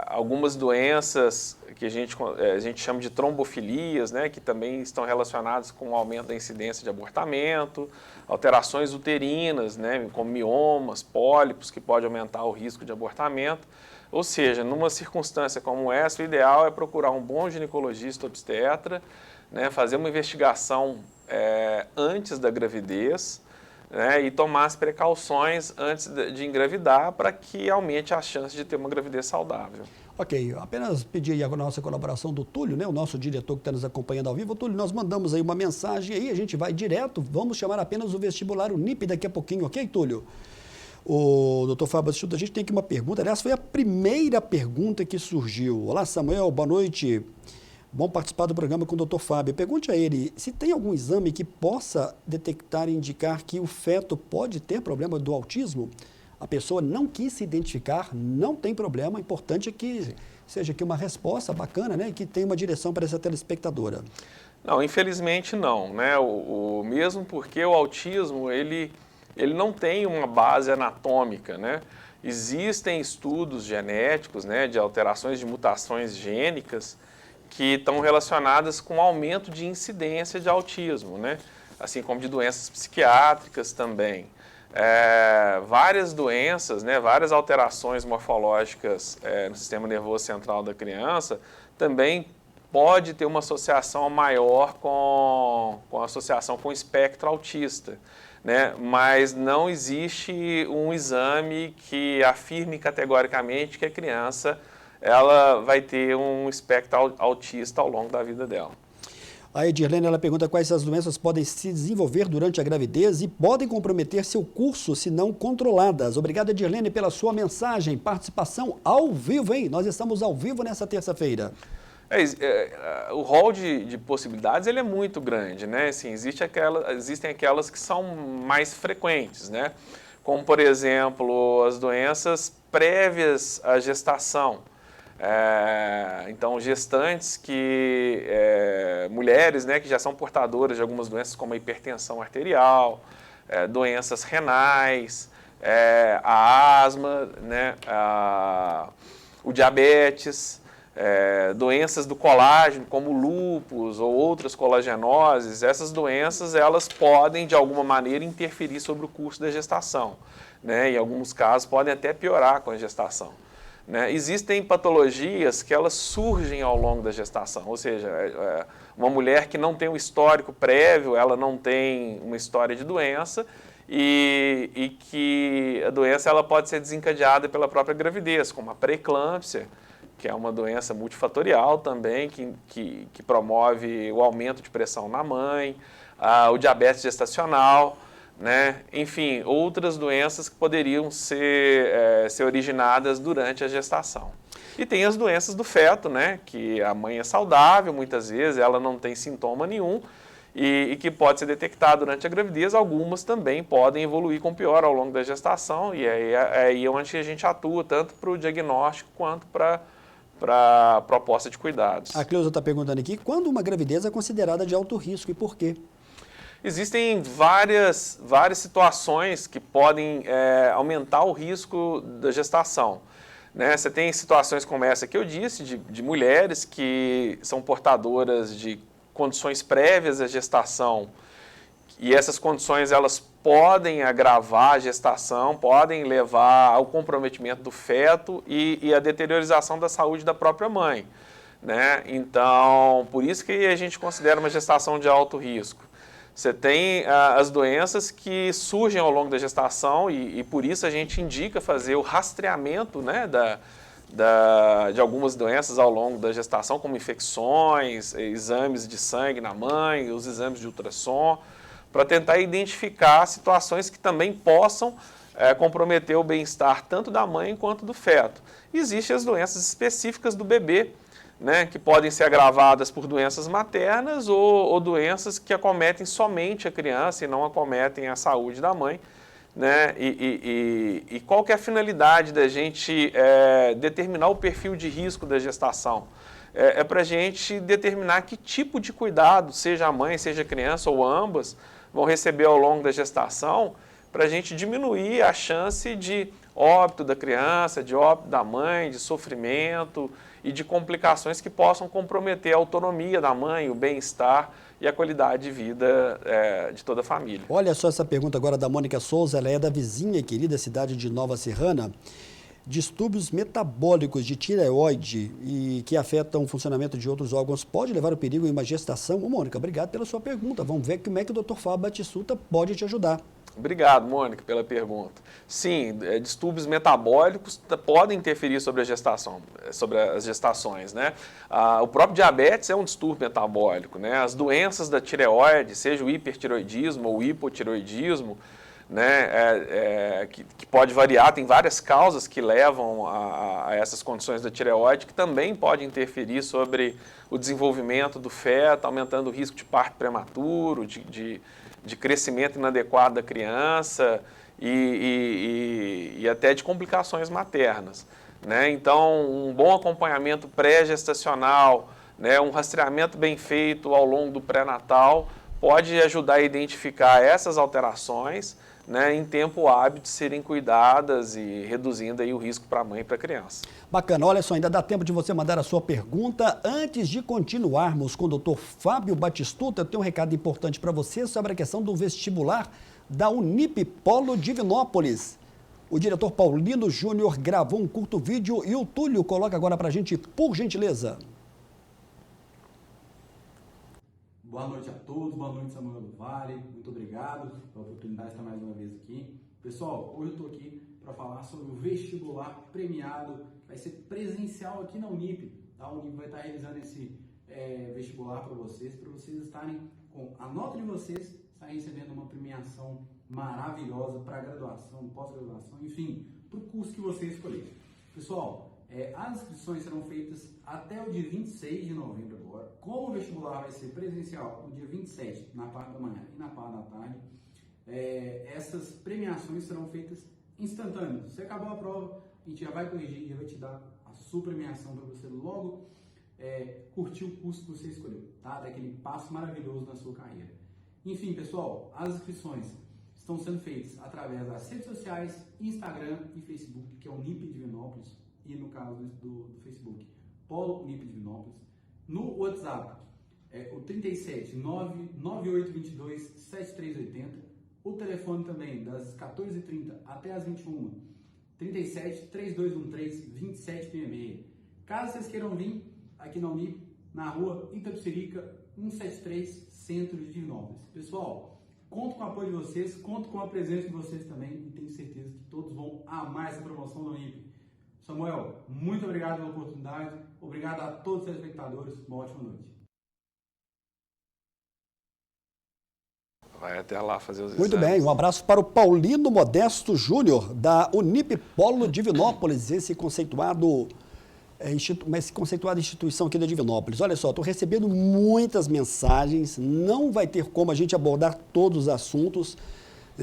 algumas doenças que a gente chama de trombofilias, né, que também estão relacionadas com o aumento da incidência de abortamento, alterações uterinas, né, como miomas, pólipos, que pode aumentar o risco de abortamento. Ou seja, numa circunstância como essa, o ideal é procurar um bom ginecologista obstetra, né, fazer uma investigação antes da gravidez, né, e tomar as precauções antes de engravidar para que aumente a chance de ter uma gravidez saudável. Ok, apenas pedir aí a nossa colaboração do Túlio, né, o nosso diretor que está nos acompanhando ao vivo. Túlio, nós mandamos aí uma mensagem aí, a gente vai direto, vamos chamar apenas o vestibular Unip daqui a pouquinho, ok, Túlio? O doutor Fábio Batistuta, a gente tem aqui uma pergunta, aliás, foi a primeira pergunta que surgiu. Olá, Samuel, boa noite. Bom participar do programa com o Dr. Fábio. Pergunte a ele se tem algum exame que possa detectar e indicar que o feto pode ter problema do autismo. A pessoa não quis se identificar, não tem problema. O importante é que seja aqui uma resposta bacana, né, e que tenha uma direção para essa telespectadora. Não, infelizmente não, né? Mesmo porque o autismo ele não tem uma base anatômica, né? Existem estudos genéticos, né, de alterações de mutações gênicas que estão relacionadas com aumento de incidência de autismo, né? Assim como de doenças psiquiátricas também. Várias doenças, né, várias alterações morfológicas no sistema nervoso central da criança também pode ter uma associação maior com a associação com o espectro autista, né? Mas não existe um exame que afirme categoricamente que a criança ela vai ter um espectro autista ao longo da vida dela. A Edirlene, ela pergunta quais as doenças podem se desenvolver durante a gravidez e podem comprometer seu curso se não controladas. Obrigado, Edirlene, pela sua mensagem, participação ao vivo, hein? Nós estamos ao vivo nessa terça-feira. O rol de possibilidades ele é muito grande, né? Assim, existem aquelas que são mais frequentes, né? Como, por exemplo, as doenças prévias à gestação. Então, gestantes mulheres, né, que já são portadoras de algumas doenças como a hipertensão arterial, doenças renais, a asma, né, o diabetes, doenças do colágeno como lúpus ou outras colagenoses. Essas doenças elas podem de alguma maneira interferir sobre o curso da gestação, né, em alguns casos podem até piorar com a gestação. Né? Existem patologias que elas surgem ao longo da gestação, ou seja, uma mulher que não tem um histórico prévio, ela não tem uma história de doença e que a doença ela pode ser desencadeada pela própria gravidez, como a pré-eclâmpsia, que é uma doença multifatorial também, que promove o aumento de pressão na mãe, o diabetes gestacional, né? Enfim, outras doenças que poderiam ser originadas durante a gestação. E tem as doenças do feto, né? Que a mãe é saudável, muitas vezes ela não tem sintoma nenhum e que pode ser detectada durante a gravidez. Algumas também podem evoluir com pior ao longo da gestação e aí é onde a gente atua, tanto para o diagnóstico quanto para a proposta de cuidados. A Cleusa está perguntando aqui, quando uma gravidez é considerada de alto risco e por quê? Existem várias situações que podem aumentar o risco da gestação. Né? Você tem situações como essa que eu disse, de mulheres que são portadoras de condições prévias à gestação e essas condições elas podem agravar a gestação, podem levar ao comprometimento do feto e à deteriorização da saúde da própria mãe. Né? Então, por isso que a gente considera uma gestação de alto risco. Você tem as doenças que surgem ao longo da gestação e por isso a gente indica fazer o rastreamento, né, de algumas doenças ao longo da gestação, como infecções, exames de sangue na mãe, os exames de ultrassom, para tentar identificar situações que também possam comprometer o bem-estar tanto da mãe quanto do feto. Existem as doenças específicas do bebê, né, que podem ser agravadas por doenças maternas ou doenças que acometem somente a criança e não acometem a saúde da mãe. Né? E qual que é a finalidade da gente determinar o perfil de risco da gestação? É para a gente determinar que tipo de cuidado, seja a mãe, seja a criança ou ambas, vão receber ao longo da gestação, para a gente diminuir a chance de óbito da criança, de óbito da mãe, de sofrimento e de complicações que possam comprometer a autonomia da mãe, o bem-estar e a qualidade de vida de toda a família. Olha só essa pergunta agora da Mônica Souza, ela é da vizinha querida cidade de Nova Serrana. Distúrbios metabólicos de tireoide e que afetam o funcionamento de outros órgãos pode levar ao perigo em uma gestação? Ô, Mônica, obrigado pela sua pergunta. Vamos ver como é que o Dr. Fábio Batistuta pode te ajudar. Obrigado, Mônica, pela pergunta. Sim, distúrbios metabólicos podem interferir sobre a gestação, sobre as gestações, né? O próprio diabetes é um distúrbio metabólico, né? As doenças da tireoide, seja o hipertireoidismo ou o hipotireoidismo, né? Que pode variar, tem várias causas que levam a essas condições da tireoide que também podem interferir sobre o desenvolvimento do feto, aumentando o risco de parto prematuro, de crescimento inadequado da criança e até de complicações maternas. Né? Então, um bom acompanhamento pré-gestacional, né? Um rastreamento bem feito ao longo do pré-natal pode ajudar a identificar essas alterações, né, em tempo hábil de serem cuidadas e reduzindo aí o risco para a mãe e para a criança. Bacana, olha só, ainda dá tempo de você mandar a sua pergunta. Antes de continuarmos com o Dr. Fábio Batistuta, eu tenho um recado importante para você sobre a questão do vestibular da Unip Polo Divinópolis. O diretor Paulino Júnior gravou um curto vídeo e o Túlio coloca agora para a gente, por gentileza. Boa noite a todos, boa noite Samuel do Vale, muito obrigado pela oportunidade de estar mais uma vez aqui. Pessoal, hoje eu estou aqui para falar sobre o vestibular premiado, que vai ser presencial aqui na Unip. A Unip vai estar realizando esse vestibular para vocês estarem com a nota de vocês, estarem recebendo uma premiação maravilhosa para graduação, pós-graduação, enfim, para o curso que você escolher. Pessoal, as inscrições serão feitas até o dia 26 de novembro agora. Como o vestibular vai ser presencial no dia 27, na parte da manhã e na parte da tarde, essas premiações serão feitas instantâneas. Você acabou a prova, a gente já vai corrigir, já vai te dar a sua premiação para você logo curtir o curso que você escolheu, tá? Daquele passo maravilhoso na sua carreira. Enfim, pessoal, as inscrições estão sendo feitas através das redes sociais, Instagram e Facebook, que é o Unip Divinópolis, e no caso do Facebook, Polo Unip Divinópolis. No WhatsApp, o 37 99822 7380. O telefone também, das 14h30 até as 21h, 37 3213 2766. Caso vocês queiram vir aqui na Unip, na rua Itapecerica 173, centro de Divinópolis. Pessoal, conto com o apoio de vocês, conto com a presença de vocês também e tenho certeza que todos vão amar essa promoção da Unip. Samuel, muito obrigado pela oportunidade, obrigado a todos os telespectadores, uma ótima noite. Vai até lá fazer os exames. Muito bem, um abraço para o Paulino Modesto Júnior, da Unip Polo Divinópolis, esse conceituada instituição aqui da Divinópolis. Olha só, estou recebendo muitas mensagens, não vai ter como a gente abordar todos os assuntos.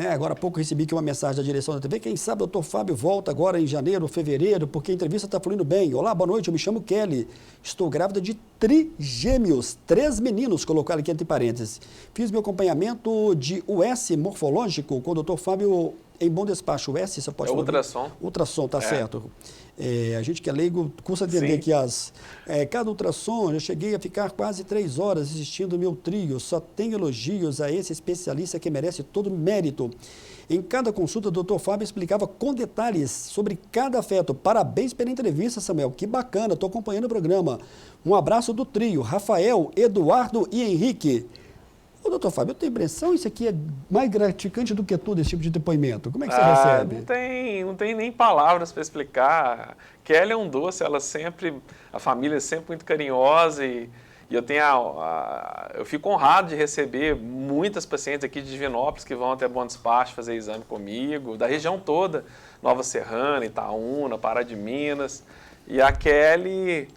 Agora há pouco recebi aqui uma mensagem da direção da TV, quem sabe o doutor Fábio volta agora em janeiro, fevereiro, porque a entrevista está fluindo bem. Olá, boa noite, eu me chamo Kelly, estou grávida de trigêmeos, 3 meninos, colocar aqui entre parênteses. Fiz meu acompanhamento de US morfológico com o doutor Fábio em Bom Despacho. US, você pode falar? Ultrassom. Ultrassom, tá certo. A gente que é leigo, custa entender que cada ultrassom, eu cheguei a ficar quase 3 horas assistindo o meu trio, só tem elogios a esse especialista que merece todo mérito. Em cada consulta, o doutor Fábio explicava com detalhes sobre cada feto. Parabéns pela entrevista, Samuel, que bacana, estou acompanhando o programa. Um abraço do trio, Rafael, Eduardo e Henrique. Ô, doutor Fábio, eu tenho impressão, isso aqui é mais gratificante do que tudo, esse tipo de depoimento. Como é que você recebe? Não tem nem palavras para explicar. Kelly é um doce, a família é sempre muito carinhosa e eu eu fico honrado de receber muitas pacientes aqui de Divinópolis que vão até Bom Despacho fazer exame comigo, da região toda, Nova Serrana, Itaúna, Pará de Minas. E a Kelly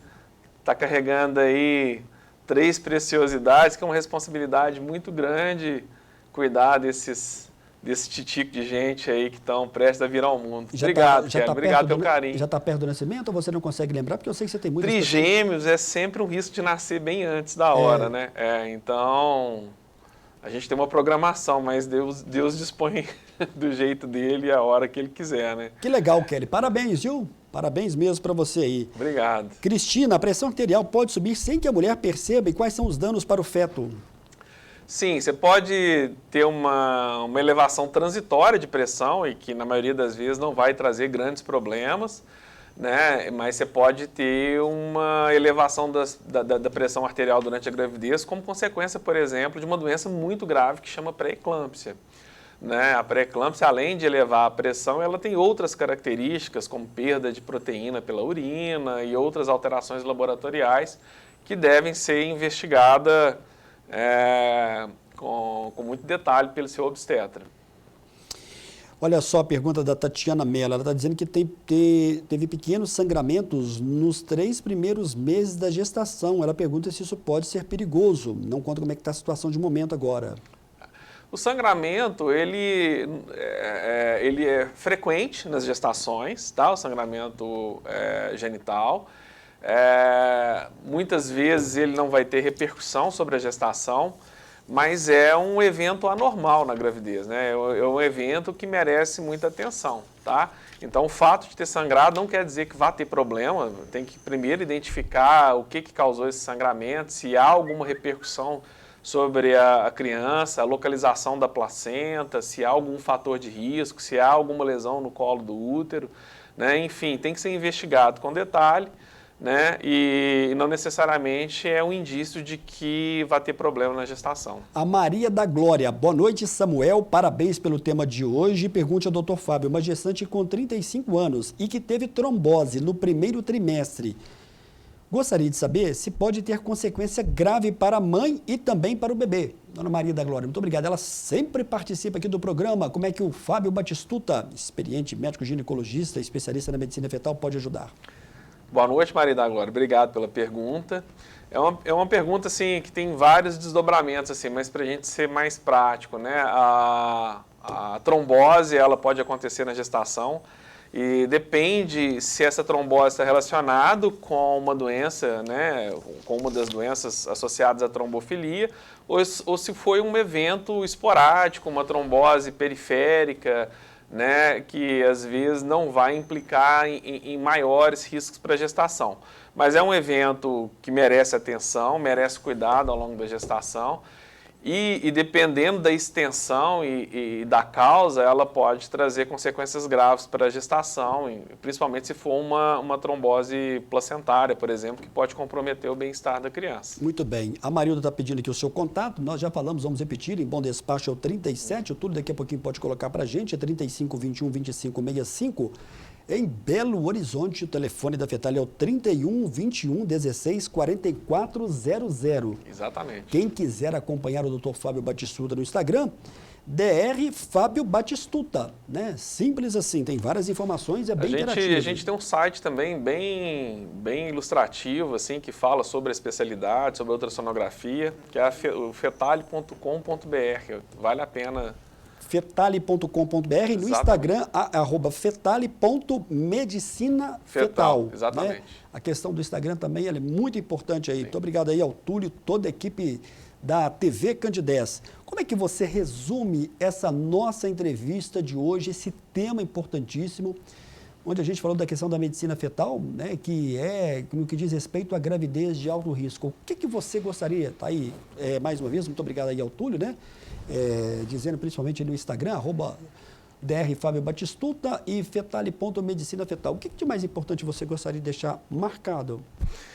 está carregando aí 3 preciosidades, que é uma responsabilidade muito grande cuidar desse titico de gente aí que estão prestes a virar o mundo. Obrigado, Kelly. Obrigado pelo carinho. Já está perto do nascimento ou você não consegue lembrar? Porque eu sei que você tem muitas Trigêmeos é sempre um risco de nascer bem antes da hora, né? Então, a gente tem uma programação, mas Deus dispõe do jeito dele a hora que ele quiser, né? Que legal, Kelly. Parabéns, viu? Parabéns mesmo para você aí. Obrigado. Cristina, a pressão arterial pode subir sem que a mulher perceba e quais são os danos para o feto? Sim, você pode ter uma elevação transitória de pressão e que na maioria das vezes não vai trazer grandes problemas, né? Mas você pode ter uma elevação da pressão arterial durante a gravidez como consequência, por exemplo, de uma doença muito grave que chama pré-eclâmpsia. Né? A pré-eclâmpsia, além de elevar a pressão, ela tem outras características, como perda de proteína pela urina e outras alterações laboratoriais que devem ser investigadas com muito detalhe pelo seu obstetra. Olha só a pergunta da Tatiana Mello, ela está dizendo que teve pequenos sangramentos nos 3 primeiros meses da gestação. Ela pergunta se isso pode ser perigoso, não conta como é que está a situação de momento agora. O sangramento, ele é frequente nas gestações, tá? O sangramento genital. Muitas vezes ele não vai ter repercussão sobre a gestação, mas é um evento anormal na gravidez, né? É um evento que merece muita atenção, tá? Então, o fato de ter sangrado não quer dizer que vá ter problema, tem que primeiro identificar o que causou esse sangramento, se há alguma repercussão sobre a criança, a localização da placenta, se há algum fator de risco, se há alguma lesão no colo do útero, né? Enfim, tem que ser investigado com detalhe, né? E não necessariamente é um indício de que vai ter problema na gestação. A Maria da Glória, boa noite, Samuel, parabéns pelo tema de hoje. Pergunte ao Dr. Fábio, uma gestante com 35 anos e que teve trombose no primeiro trimestre, Gostaria de saber se pode ter consequência grave para a mãe e também para o bebê. Dona Maria da Glória, muito obrigado. Ela sempre participa aqui do programa. Como é que o Fábio Batistuta, experiente médico ginecologista, especialista na medicina fetal, pode ajudar? Boa noite, Maria da Glória. Obrigado pela pergunta. É uma pergunta assim, que tem vários desdobramentos, assim, mas para a gente ser mais prático, né? A trombose ela pode acontecer na gestação e depende se essa trombose está relacionada com uma doença, né? Com uma das doenças associadas à trombofilia, ou se foi um evento esporádico, uma trombose periférica, né, que às vezes não vai implicar em maiores riscos para a gestação. Mas é um evento que merece atenção, merece cuidado ao longo da gestação e dependendo da extensão e da causa, ela pode trazer consequências graves para a gestação, principalmente se for uma trombose placentária, por exemplo, que pode comprometer o bem-estar da criança. Muito bem. A Marilda está pedindo aqui o seu contato, nós já falamos, vamos repetir, em Bom Despacho é o 37, o Túlio daqui a pouquinho pode colocar para a gente, é 35 21 25 65. Em Belo Horizonte, o telefone da Fetal é o 31 21 16 4400. Exatamente. Quem quiser acompanhar o Dr. Fábio Batistuta no Instagram, Dr. Fábio Batistuta, né? Simples assim, tem várias informações, é bem interativo. A gente tem um site também bem ilustrativo, assim, que fala sobre a especialidade, sobre a ultrassonografia, que é o fetale.com.br. Vale a pena. Fetale.com.br, no Instagram, @fetale.medicinafetal. Exatamente. Né? A questão do Instagram também ela é muito importante aí. Sim. Muito obrigado aí ao Túlio, toda a equipe da TV Candidez. Como é que você resume essa nossa entrevista de hoje, esse tema importantíssimo, onde a gente falou da questão da medicina fetal, né, que é no que diz respeito à gravidez de alto risco. O que você gostaria, tá aí, mais uma vez, muito obrigado aí ao Túlio, né, dizendo principalmente no Instagram, @Dr. Fábio Batistuta e fetale.medicinafetal. O que de mais importante você gostaria de deixar marcado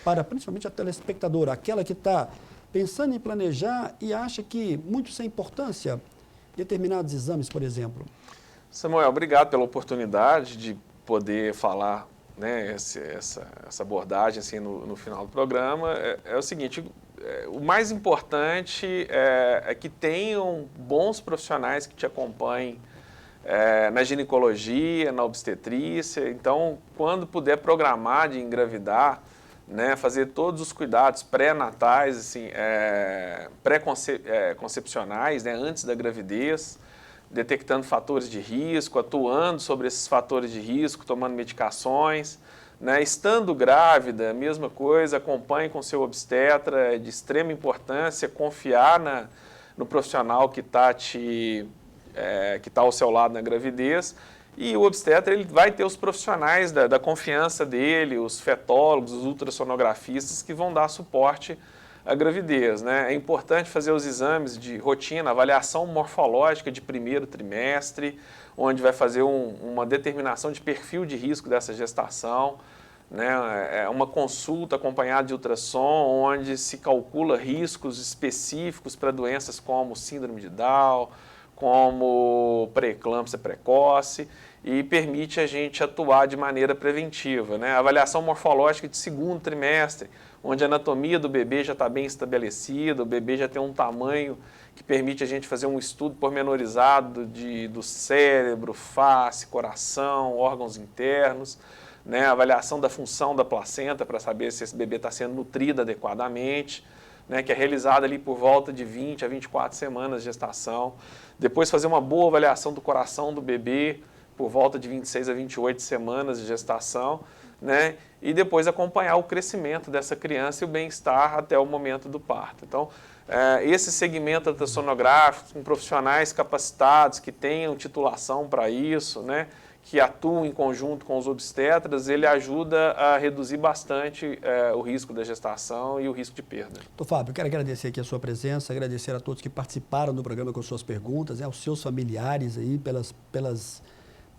para principalmente a telespectadora, aquela que está pensando em planejar e acha que muito sem importância determinados exames, por exemplo? Samuel, obrigado pela oportunidade de poder falar, né, essa abordagem assim, no final do programa. É o seguinte, o mais importante é que tenham bons profissionais que te acompanhem na ginecologia, na obstetrícia. Então, quando puder programar de engravidar, né, fazer todos os cuidados pré-natais, assim, pré-concepcionais, né, antes da gravidez, detectando fatores de risco, atuando sobre esses fatores de risco, tomando medicações, né, estando grávida, mesma coisa, acompanhe com seu obstetra, é de extrema importância confiar no profissional que está ao seu lado na gravidez. E o obstetra ele vai ter os profissionais da confiança dele, os fetólogos, os ultrassonografistas que vão dar suporte à gravidez, né? É importante fazer os exames de rotina, avaliação morfológica de primeiro trimestre, onde vai fazer uma determinação de perfil de risco dessa gestação, né? É uma consulta acompanhada de ultrassom, onde se calcula riscos específicos para doenças como síndrome de Down, como pré-eclâmpsia precoce, e permite a gente atuar de maneira preventiva, né? Avaliação morfológica de segundo trimestre, onde a anatomia do bebê já está bem estabelecida, o bebê já tem um tamanho que permite a gente fazer um estudo pormenorizado do cérebro, face, coração, órgãos internos, né? Avaliação da função da placenta para saber se esse bebê está sendo nutrido adequadamente, né? Que é realizada ali por volta de 20 a 24 semanas de gestação. Depois fazer uma boa avaliação do coração do bebê, por volta de 26 a 28 semanas de gestação, né? E depois acompanhar o crescimento dessa criança e o bem-estar até o momento do parto. Então, esse segmento ultrassonográfico, com profissionais capacitados, que tenham titulação para isso, né? Que atuam em conjunto com os obstetras, ele ajuda a reduzir bastante o risco da gestação e o risco de perda. Doutor Fábio, eu quero agradecer aqui a sua presença, agradecer a todos que participaram do programa com suas perguntas, aos seus familiares aí pelas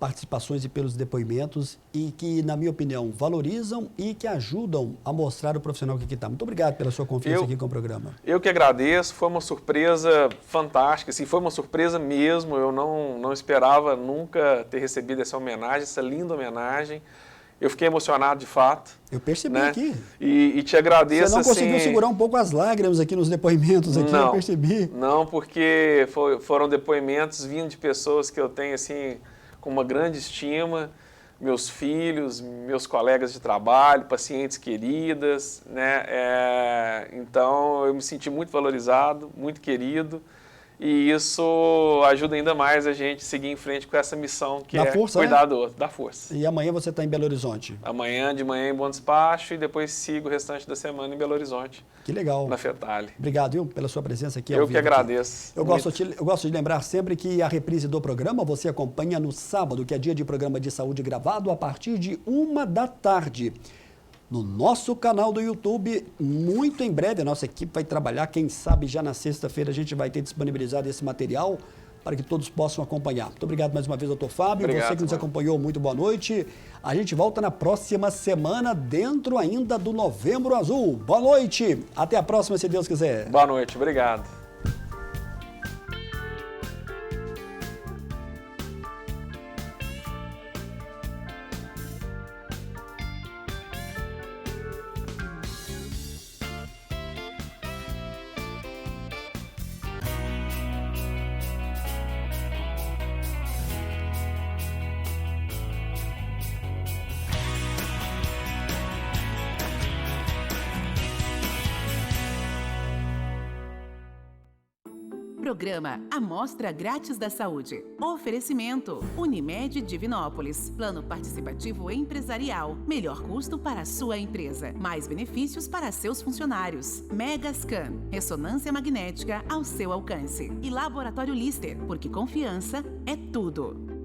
participações e pelos depoimentos e que, na minha opinião, valorizam e que ajudam a mostrar o profissional que está. Muito obrigado pela sua confiança aqui com o programa. Eu que agradeço, foi uma surpresa fantástica, assim, foi uma surpresa mesmo, eu não esperava nunca ter recebido essa homenagem, essa linda homenagem. Eu fiquei emocionado de fato. Eu percebi, né? Aqui. E te agradeço. Você não conseguiu segurar um pouco as lágrimas aqui nos depoimentos aqui, não, eu percebi. Não, porque foram depoimentos vindo de pessoas que eu tenho assim com uma grande estima, meus filhos, meus colegas de trabalho, pacientes queridas, né? Então eu me senti muito valorizado, muito querido. E isso ajuda ainda mais a gente seguir em frente com essa missão que cuidar do outro, dar força. E amanhã você está em Belo Horizonte? Amanhã, de manhã em Bom Despacho e depois sigo o restante da semana em Belo Horizonte. Que legal. Na Fetale. Obrigado, viu, pela sua presença aqui. Eu que agradeço. Eu gosto de lembrar sempre que a reprise do programa você acompanha no sábado, que é dia de programa de saúde gravado, a partir de 13h. No nosso canal do YouTube, muito em breve a nossa equipe vai trabalhar, quem sabe já na sexta-feira a gente vai ter disponibilizado esse material para que todos possam acompanhar. Muito obrigado mais uma vez, doutor Fábio. Obrigado, você que nos acompanhou, muito boa noite. A gente volta na próxima semana, dentro ainda do Novembro Azul. Boa noite, até a próxima, se Deus quiser. Boa noite, obrigado. Programa Amostra Grátis da Saúde. Oferecimento Unimed Divinópolis. Plano participativo empresarial. Melhor custo para a sua empresa. Mais benefícios para seus funcionários. Megascan. Ressonância magnética ao seu alcance. E Laboratório Lister. Porque confiança é tudo.